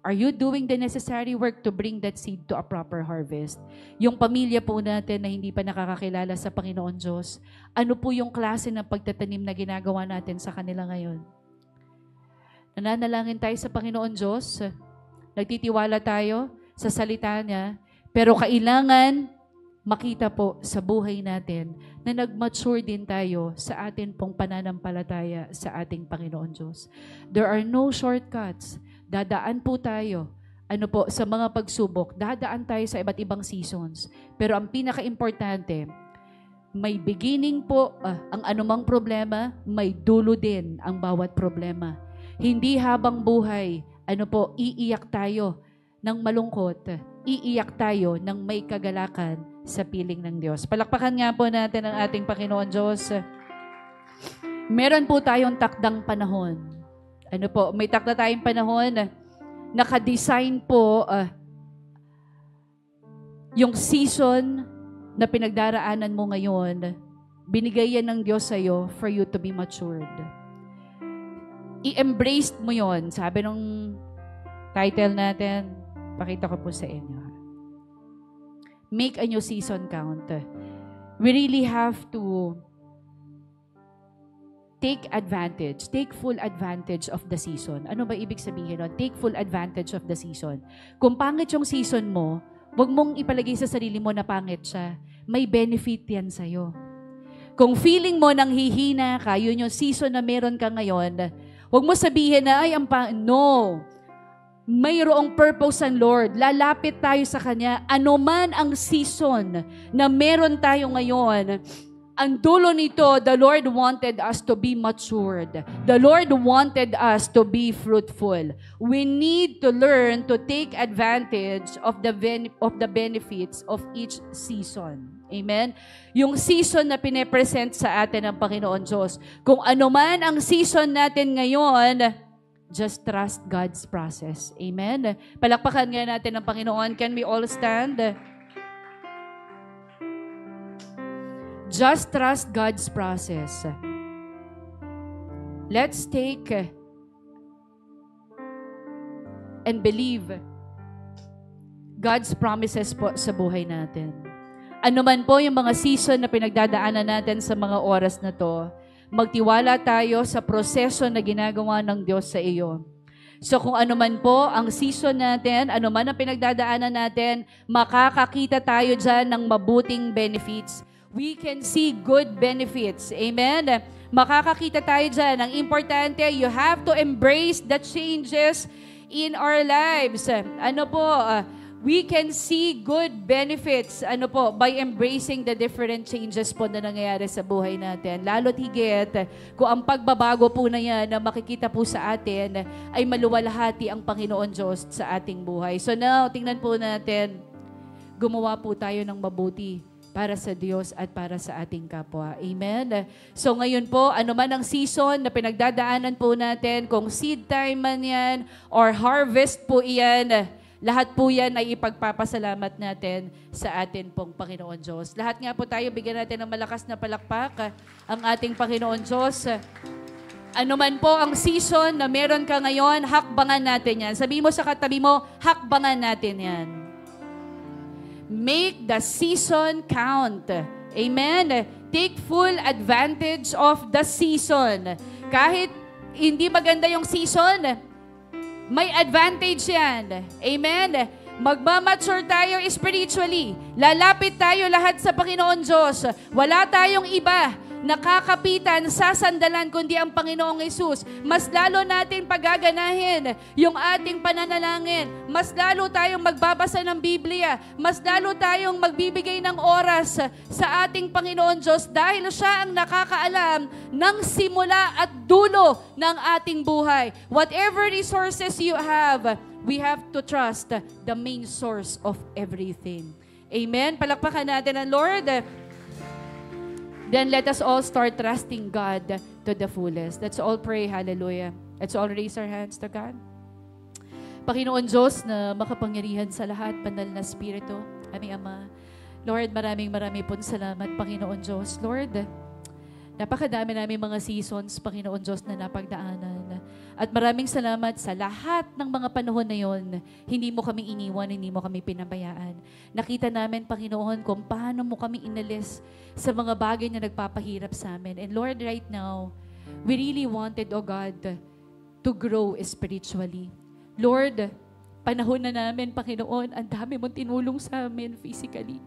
Are you doing the necessary work to bring that seed to a proper harvest? Yung pamilya po natin na hindi pa nakakakilala sa Panginoon Diyos, ano po yung klase ng pagtatanim na ginagawa natin sa kanila ngayon? Nananalangin tayo sa Panginoon Diyos, nagtitiwala tayo sa salita niya, pero kailangan makita po sa buhay natin na nag-mature din tayo sa atin pong pananampalataya sa ating Panginoon Diyos. There are no shortcuts. Dadaan po tayo sa mga pagsubok. Dadaan tayo sa iba't ibang seasons. Pero ang pinaka-importante, may beginning po ang anumang problema, may dulo din ang bawat problema. Hindi habang buhay, iiyak tayo ng malungkot, iiyak tayo ng may kagalakan sa piling ng Diyos. Palakpakan nga po natin ang ating Panginoon Diyos. Meron po tayong takdang panahon. May takda tayong panahon. Nakadesign po yung season na pinagdaraanan mo ngayon. Binigay yan ng Diyos sa'yo for you to be matured. I-embrace mo yon. Sabi nung title natin, pakita ko po sa inyo. Make a new season count. We really have to take advantage, take full advantage of the season. Ano ba ibig sabihin nun? Take full advantage of the season. Kung pangit yung season mo, huwag mong ipalagay sa sarili mo na pangit siya. May benefit yan sa'yo. Kung feeling mo nang hihina ka, yun yung season na meron ka ngayon, huwag mo sabihin na, ay, no. Mayroong purpose ang Lord. Lalapit tayo sa Kanya. Ano man ang season na meron tayo ngayon, ang dulo nito, the Lord wanted us to be matured. The Lord wanted us to be fruitful. We need to learn to take advantage of the benefits of each season. Amen? Yung season na pinepresent sa atin ng Panginoon Diyos. Kung ano man ang season natin ngayon, just trust God's process. Amen? Palakpakan nga natin ng Panginoon. Can we all stand? Just trust God's process. Let's take and believe God's promises po sa buhay natin. Ano man po yung mga season na pinagdadaanan natin sa mga oras na to, magtiwala tayo sa proseso na ginagawa ng Diyos sa iyo. So kung ano man po ang season natin, ano man ang pinagdadaanan natin, makakakita tayo dyan ng mabuting benefits. We can see good benefits. Amen? Makakakita tayo dyan. Ang importante, you have to embrace the changes in our lives. Ano po, we can see good benefits, ano po, by embracing the different changes po na nangyayari sa buhay natin. Lalo't higit, kung ang pagbabago po na yan na makikita po sa atin, ay maluwalhati ang Panginoon Diyos sa ating buhay. So now, tingnan po natin, gumawa po tayo ng mabuti para sa Diyos at para sa ating kapwa. Amen? So ngayon po, ano man ang season na pinagdadaanan po natin, kung seed time man yan, or harvest po iyan, lahat po yan ay ipagpapasalamat natin sa atin pong Panginoon Diyos. Lahat nga po tayo, bigyan natin ng malakas na palakpak ang ating Panginoon Diyos. Ano man po ang season na meron ka ngayon, hakbangan natin yan. Sabi mo sa katabi mo, hakbangan natin yan. Make the season count. Amen? Take full advantage of the season. Kahit hindi maganda yung season, may advantage yan. Amen? Magmamature tayo spiritually. Lalapit tayo lahat sa Panginoon Diyos. Wala tayong iba nakakapitan, sasandalan, kundi ang Panginoong Hesus. Mas lalo natin pagaganahin yung ating pananalangin. Mas lalo tayong magbabasa ng Biblia. Mas lalo tayong magbibigay ng oras sa ating Panginoon Diyos dahil siya ang nakakaalam ng simula at dulo ng ating buhay. Whatever resources you have, we have to trust the main source of everything. Amen? Palakpakan natin ang Lord. Then let us all start trusting God to the fullest. Let's all pray. Hallelujah. Let's all raise our hands to God. Panginoon Diyos na makapangyarihan sa lahat, banal na Espiritu, aming Ama. Lord, maraming pong salamat, Panginoon Diyos. Lord, napakadami namin mga seasons, Panginoon Diyos, na napagdaanan. At maraming salamat sa lahat ng mga panahon na yon. Hindi mo kami iniwan, hindi mo kami pinabayaan. Nakita namin, Panginoon, kung paano mo kami inalis sa mga bagay na nagpapahirap sa amin. And Lord, right now, we really wanted, O God, to grow spiritually. Lord, panahon na namin, Panginoon, ang dami mong tinulong sa amin physically.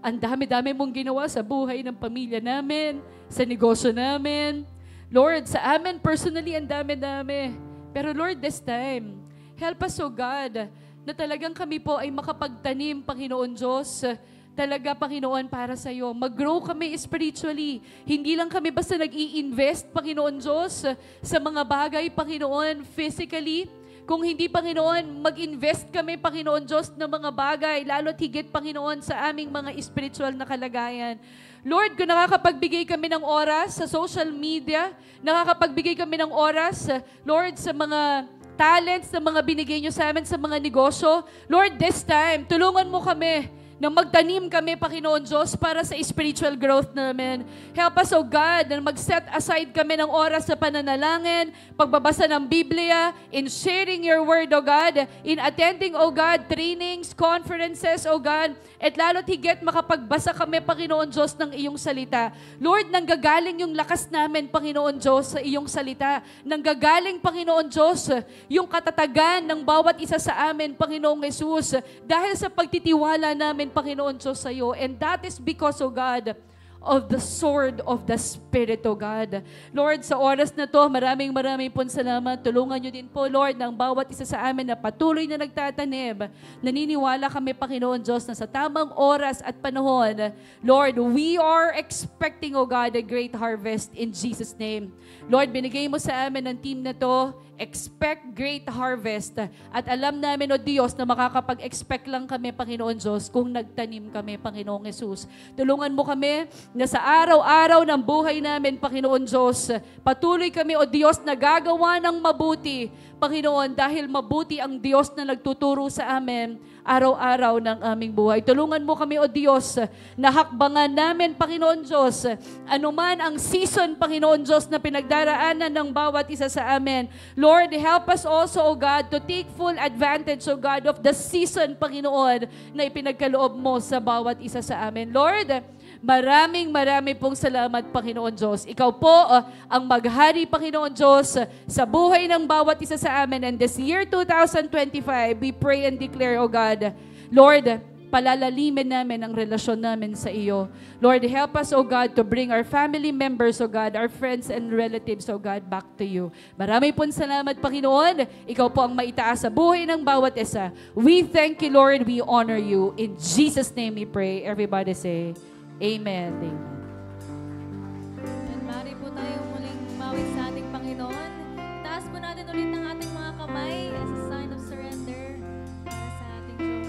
Ang dami-dami mong ginawa sa buhay ng pamilya namin, sa negosyo namin. Lord, sa amin personally, ang dami-dami. Pero Lord, this time, help us, O God, na talagang kami po ay makapagtanim, Panginoon Diyos, talaga, Panginoon, para sa iyo. Mag-grow kami spiritually. Hindi lang kami basta nag-i-invest, Panginoon Diyos, sa mga bagay, Panginoon, physically. Kung hindi, Panginoon, mag-invest kami, Panginoon Diyos, ng mga bagay, lalo't higit, Panginoon, sa aming mga spiritual na kalagayan. Lord, kung nakakapagbigay kami ng oras sa social media, nakakapagbigay kami ng oras, Lord, sa mga talents na mga binigay nyo sa amin sa mga negosyo, Lord, this time, tulungan mo kami na magtanim kami, Panginoon Diyos, para sa spiritual growth namin. Help us, O God, na mag-set aside kami ng oras sa pananalangin, pagbabasa ng Biblia, in sharing your word, O God, in attending, O God, trainings, conferences, O God, at lalo't higit makapagbasa kami, Panginoon Diyos, ng iyong salita. Lord, nanggagaling yung lakas namin, Panginoon Diyos, sa iyong salita. Nanggagaling, Panginoon Diyos, yung katatagan ng bawat isa sa amin, Panginoong Jesus, dahil sa pagtitiwala namin, Panginoon Diyos, sa iyo. And that is because, O God, of the sword of the Spirit, O God. Lord, sa oras na to, maraming pong salamat. Tulungan niyo din po, Lord, ng bawat isa sa amin na patuloy na nagtatanim. Naniniwala kami, Panginoon Diyos, na sa tamang oras at panahon, Lord, we are expecting, O God, a great harvest in Jesus' name. Lord, binigay mo sa amin ang team na to, expect great harvest. At alam namin, O Diyos, na makakapag-expect lang kami, Panginoon Diyos, kung nagtanim kami, Panginoong Jesus. Tulungan mo kami na sa araw-araw ng buhay namin, Panginoon Diyos, patuloy kami, O Diyos, na gagawa ng mabuti, Panginoon, dahil mabuti ang Diyos na nagtuturo sa amin araw-araw ng aming buhay. Tulungan mo kami, O Diyos, na hakbangan namin, Panginoon Diyos, anuman ang season, Panginoon Diyos, na pinagdaraanan ng bawat isa sa amin. Lord, help us also, O God, to take full advantage, O God, of the season, Panginoon, na ipinagkaloob mo sa bawat isa sa amin. Lord, maraming pong salamat, Panginoon Diyos. Ikaw po ang maghari, Panginoon Diyos, sa buhay ng bawat isa sa amin. And this year 2025, we pray and declare, O God, Lord, palalalimin namin ang relasyon namin sa iyo. Lord, help us, O God, to bring our family members, O God, our friends and relatives, O God, back to you. Maraming pong salamat, Panginoon. Ikaw po ang maitaas sa buhay ng bawat isa. We thank you, Lord. We honor you. In Jesus' name we pray. Everybody say, Amen. Amen. And mari po tayong muling mawit sa ating Panginoon. Taas po natin ulit ang ating mga kamay as a sign of surrender para sa ating Diyos.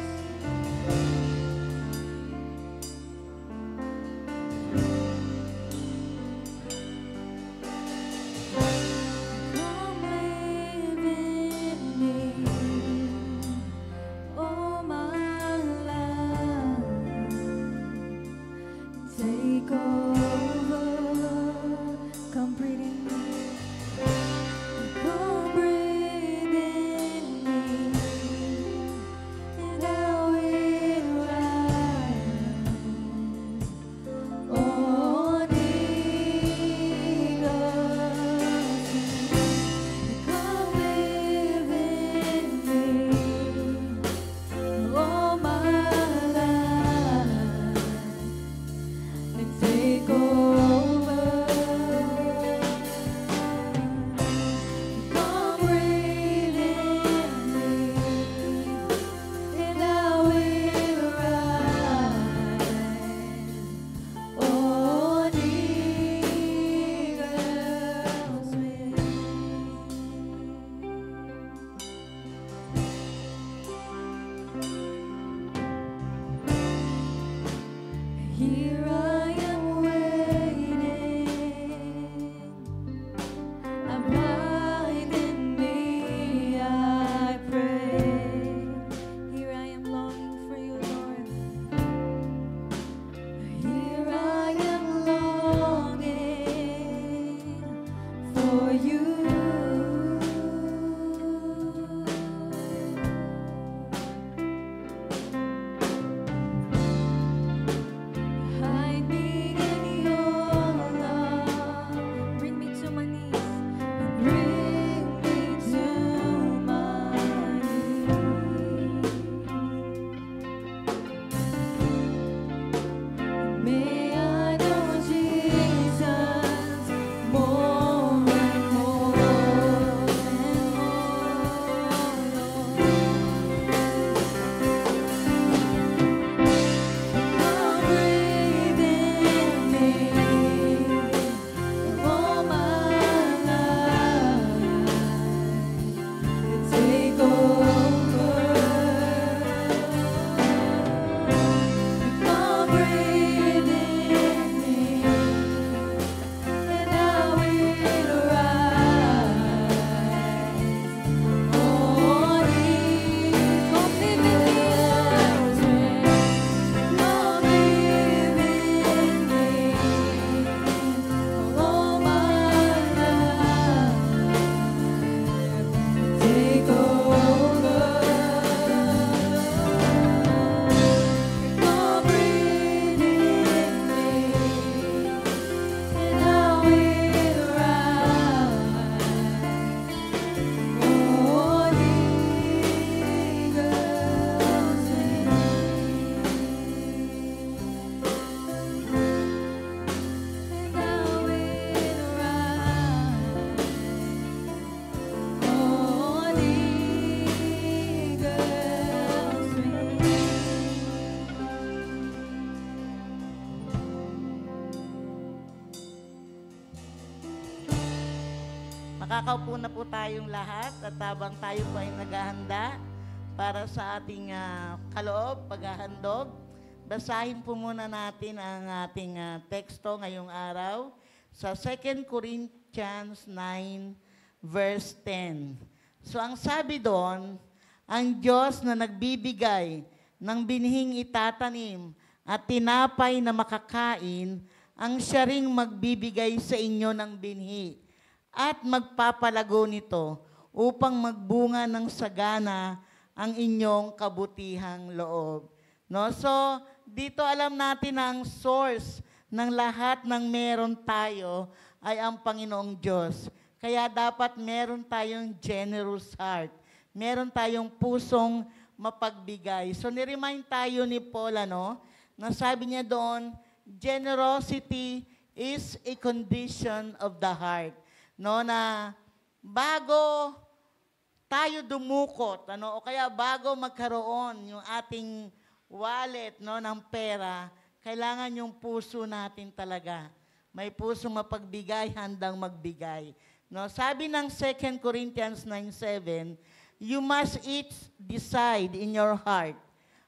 Come live in me, oh my life. Take Makakaupo na po tayong lahat at habang tayo po ay naghahanda para sa ating kaloob, paghahandog, basahin po muna natin ang ating teksto ngayong araw sa 2 Corinthians 9 verse 10. So ang sabi doon, ang Diyos na nagbibigay ng binhing itatanim at tinapay na makakain, ang siya ring magbibigay sa inyo ng binhi at magpapalago nito upang magbunga ng sagana ang inyong kabutihang loob. No? So, dito alam natin na ang source ng lahat ng meron tayo ay ang Panginoong Diyos. Kaya dapat meron tayong generous heart. Meron tayong pusong mapagbigay. So, niremind tayo ni Paul, na sabi niya doon, generosity is a condition of the heart. No, na bago tayo dumukot, o kaya bago magkaroon yung ating wallet, ng pera, kailangan yung puso natin talaga. May puso mapagbigay, handang magbigay. No, sabi ng 2 Corinthians 9:7, you must each decide in your heart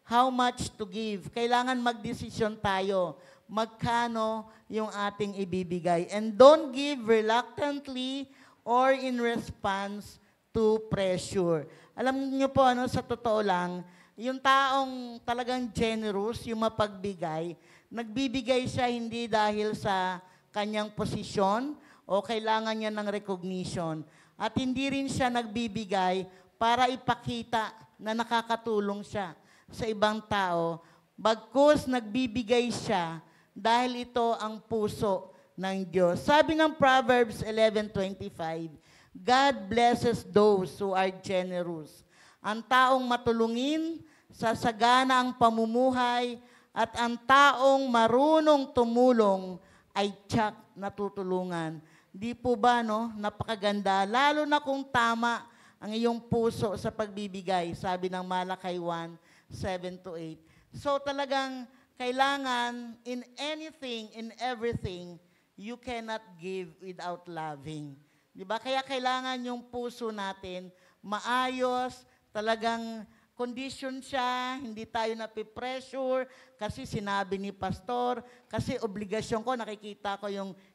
how much to give. Kailangan magdesisyon tayo magkano yung ating ibibigay. And don't give reluctantly or in response to pressure. Alam niyo po, sa totoo lang, yung taong talagang generous, yung mapagbigay, nagbibigay siya hindi dahil sa kanyang posisyon o kailangan niya ng recognition. At hindi rin siya nagbibigay para ipakita na nakakatulong siya sa ibang tao. Bagkus nagbibigay siya dahil ito ang puso ng Diyos. Sabi ng Proverbs 11:25, God blesses those who are generous. Ang taong matulungin, sasagana ang pamumuhay, at ang taong marunong tumulong ay tiyak natutulungan. Di po ba, napakaganda? Lalo na kung tama ang iyong puso sa pagbibigay, sabi ng Malakay 1:7-8. So talagang kailangan in anything, in everything, you cannot give without loving. Diba? Kaya kailangan yung puso natin maayos, talagang condition siya, hindi tayo napipressure, kasi sinabi ni pastor, kasi obligasyon ko, nakikita ko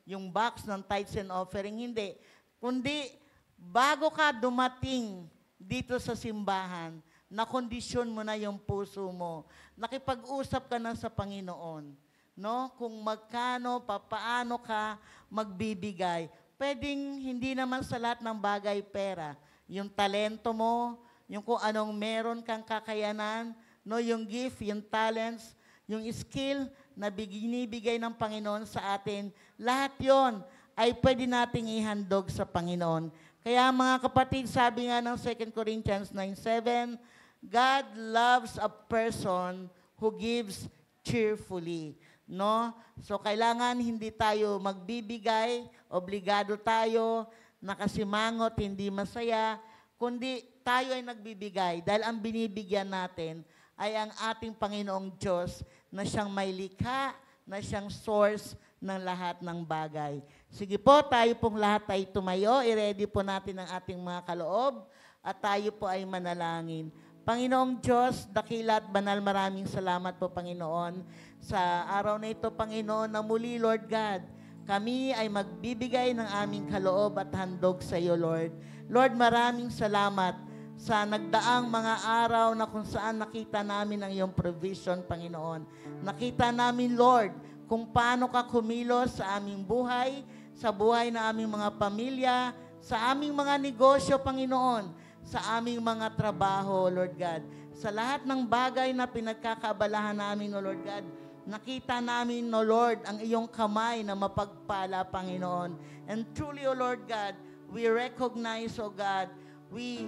yung box ng tithes and offering, hindi. Kundi, bago ka dumating dito sa simbahan, na-kondisyon mo na yung puso mo. Nakipag-usap ka na sa Panginoon. No? Kung magkano, papaano ka magbibigay. Pwedeng hindi naman sa lahat ng bagay pera. Yung talento mo, yung kung anong meron kang kakayanan, yung gift, yung talents, yung skill na binibigay ng Panginoon sa atin, lahat yon ay pwede nating ihandog sa Panginoon. Kaya mga kapatid, sabi nga ng 2 Corinthians 9:7, God loves a person who gives cheerfully. No? So kailangan hindi tayo magbibigay, obligado tayo, nakasimangot, hindi masaya, kundi tayo ay nagbibigay dahil ang binibigyan natin ay ang ating Panginoong Diyos na siyang may likha, na siyang source ng lahat ng bagay. Sige po, tayo pong lahat ay tumayo, i-ready po natin ang ating mga kaloob at tayo po ay manalangin. Panginoong Diyos, dakila at banal, maraming salamat po, Panginoon, sa araw na ito, Panginoon, na muli, Lord God, kami ay magbibigay ng aming kaloob at handog sa iyo, Lord. Lord, maraming salamat sa nagdaang mga araw na kung saan nakita namin ang iyong provision, Panginoon. Nakita namin, Lord, kung paano ka kumilos sa aming buhay, sa buhay ng aming mga pamilya, sa aming mga negosyo, Panginoon, sa aming mga trabaho, Lord God. Sa lahat ng bagay na pinagkakaabalahan namin, O Lord God, nakita namin, O Lord, ang iyong kamay na mapagpala, Panginoon. And truly, O Lord God, we recognize, O God, we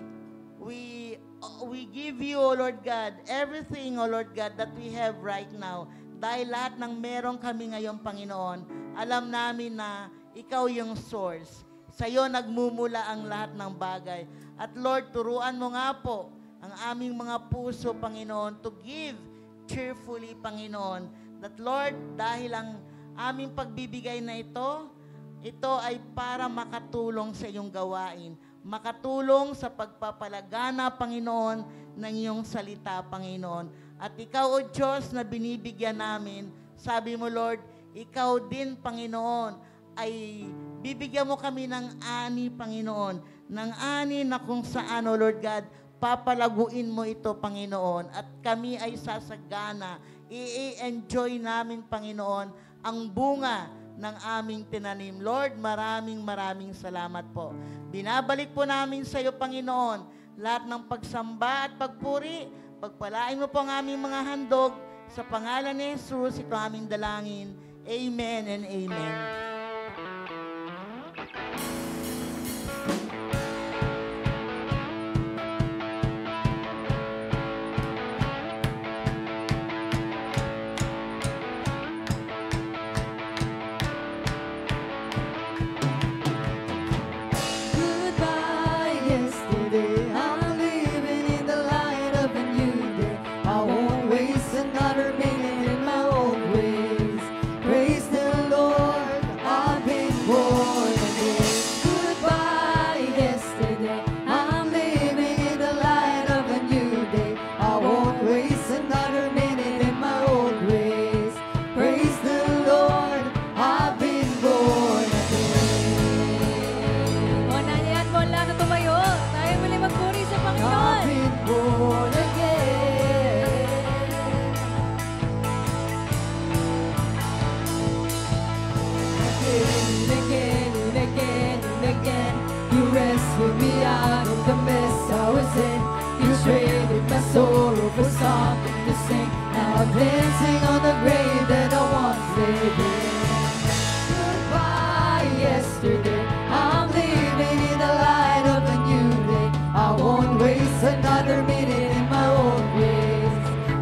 give you, O Lord God, everything, O Lord God, that we have right now. Dahil lahat ng meron kami ngayon, Panginoon, alam namin na ikaw yung source. Sa iyo nagmumula ang lahat ng bagay. At Lord, turuan mo nga po ang aming mga puso, Panginoon, to give cheerfully, Panginoon. That Lord, dahil ang aming pagbibigay na ito ito ay para makatulong sa iyong gawain, makatulong sa pagpapalagana, Panginoon, ng iyong salita, Panginoon. At ikaw, O Diyos, na binibigyan namin, sabi mo, Lord, ikaw din, Panginoon, ay bibigyan mo kami ng ani, Panginoon, ng ani na kung saan, O Lord God, papalaguin mo ito, Panginoon, at kami ay sasagana, i-enjoy namin, Panginoon, ang bunga ng aming tinanim. Lord, maraming salamat po. Binabalik po namin sa iyo, Panginoon, lahat ng pagsamba at pagpuri. Pagpalain mo po ang aming mga handog. Sa pangalan ni Jesus, ito aming dalangin. Amen and amen. Goodbye, yesterday. I'm living in the light of a new day. I won't waste another minute in my old ways. Praise the Lord, I've been born again. Goodbye, yesterday. I'm living in the light of a new day. I won't waste another minute in my old ways. Praise the Lord, I've been born again. O, nandiyan mo lang na tumayo. Tayo muli magpuri sa Panginoon. I've been born again. Again and again and again, you rescued me out of the mess I was in. You traded my sorrow for something to sing. Now I'm dancing on the grave that I once lived in. Goodbye, yesterday. I'm living in the light of a new day. I won't waste another minute in my own ways.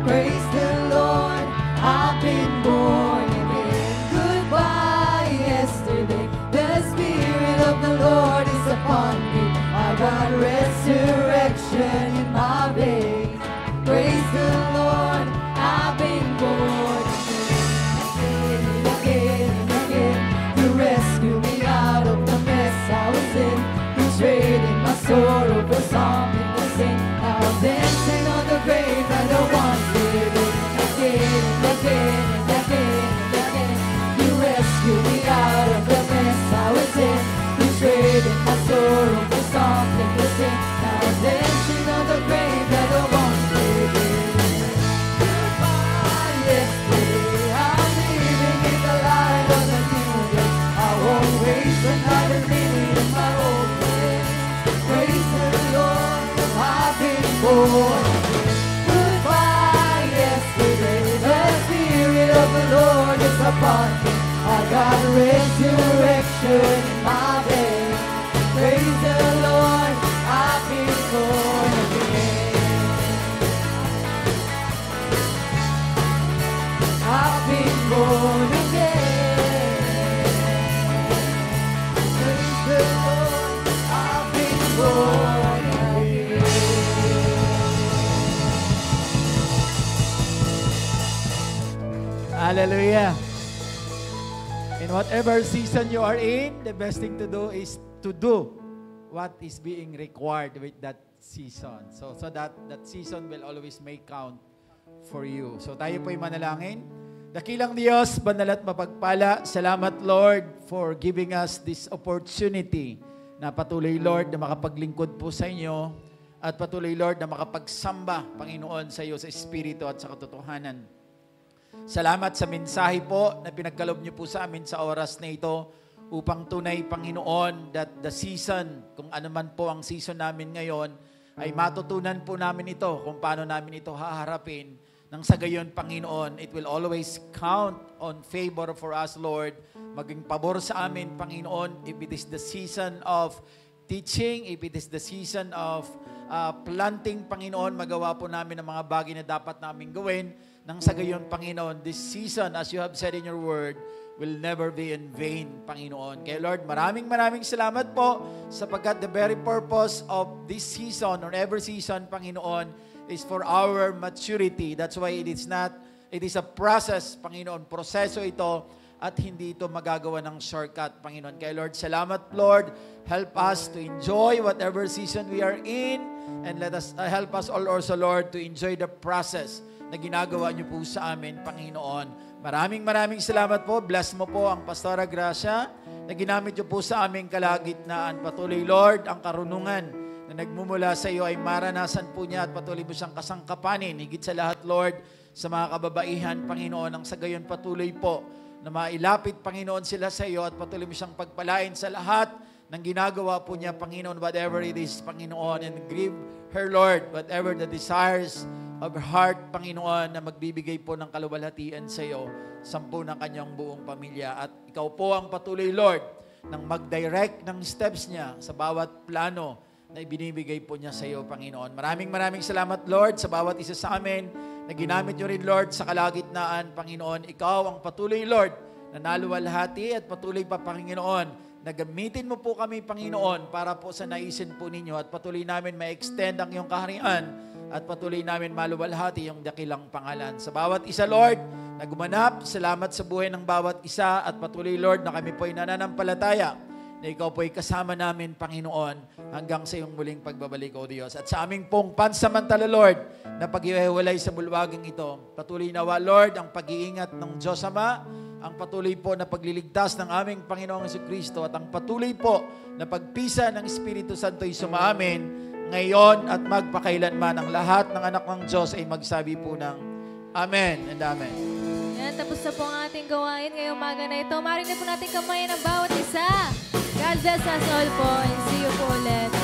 Praise the Lord, I've been born again. Goodbye, yesterday. The Spirit of the Lord is upon me. I got resurrection in my veins. Praise the Lord, I've been born again and again and again. You rescued me out of the mess I was in. You traded my sorrow for something to sing. Now I'm dancing on the grave that I once lived in. Again and again and again and again. You rescued me out of the mess I was in. You traded my sorrow for something to sing. Now I'm dancing on the grave that I once lived in. Goodbye, yesterday. I'm living in the light of a new day. I won't waste another minute in my old ways. Praise the Lord, I've been born again. Goodbye, yesterday. The Spirit of the Lord is upon me. I got resurrection in my veins. Praise the Lord, I've been born again. I've been born again. Praise the Lord, I've been born again. Hallelujah. In whatever season you are in, the best thing to do is to do what is being required with that season. So that season will always make count for you. So tayo po'y manalangin. Dakilang Diyos, banal at mapagpala, salamat Lord for giving us this opportunity na patuloy Lord na makapaglingkod po sa inyo at patuloy Lord na makapagsamba Panginoon sa iyo sa Espiritu at sa katotohanan. Salamat sa mensahe po na pinagkalob niyo po sa amin sa oras na ito upang tunay, Panginoon, that the season, kung ano man po ang season namin ngayon, ay matutunan po namin ito kung paano namin ito haharapin. Nang sa gayon, Panginoon, it will always count on favor for us, Lord. Maging pabor sa amin, Panginoon, if it is the season of teaching, if it is the season of planting, Panginoon, magawa po namin ang mga bagay na dapat namin gawin. Nang sa gayon, Panginoon, this season, as you have said in your word, will never be in vain, Panginoon. Kaya Lord, maraming salamat po sapagkat the very purpose of this season or every season, Panginoon, is for our maturity. That's why it is a process, Panginoon. Proseso ito at hindi ito magagawa ng shortcut, Panginoon. Kaya Lord, salamat Lord. Help us to enjoy whatever season we are in, and let us help us all also Lord to enjoy the process na ginagawa niyo po sa amin, Panginoon. Maraming salamat po. Bless mo po ang Pastora Gracia na ginamit niyo po sa aming kalagitnaan. Patuloy Lord, ang karunungan na nagmumula sa iyo ay maranasan po niya at patuloy mo siyang kasangkapanin. Higit sa lahat Lord, sa mga kababaihan, Panginoon, ang sa gayon patuloy po na mailapit, Panginoon, sila sa iyo at patuloy mo siyang pagpalain sa lahat ng ginagawa po niya, Panginoon, whatever it is, Panginoon, and give her, Lord, whatever the desires of her heart, Panginoon, na magbibigay po ng kaluwalhatian sa iyo, sampu ng kanyang buong pamilya. At ikaw po ang patuloy, Lord, nang mag-direct ng steps niya sa bawat plano na ibinibigay po niya sa iyo, Panginoon. Maraming salamat, Lord, sa bawat isa sa amin na ginamit niyo rin, Lord, sa kalagitnaan, Panginoon. Ikaw ang patuloy, Lord, na naluwalhati at patuloy pa, Panginoon, na gamitin mo po kami, Panginoon, para po sa naisin po ninyo at patuloy namin ma-extend ang iyong kaharian at patuloy namin maluwalhati yung dakilang pangalan. Sa bawat isa, Lord, na gumanap, salamat sa buhay ng bawat isa at patuloy, Lord, na kami po ay nananampalataya na ikaw po ay kasama namin, Panginoon, hanggang sa iyong muling pagbabalik, O Diyos. At sa aming pong pansamantala, Lord, na pag-iwalay sa bulwagang ito, patuloy nawa, Lord, ang pag-iingat ng Diyos Ama, ang patuloy po na pagliligtas ng aming Panginoong Jesucristo at ang patuloy po na pagpisa ng Espiritu Santo'y sumaamin ngayon at magpakailanman. Ang lahat ng anak ng Diyos ay magsabi po ng Amen and Amen. Yan, tapos na po ang ating gawain ngayong umaga na ito. Maring na po natin kamayan ang bawat isa. God bless us all po and see you po ulit.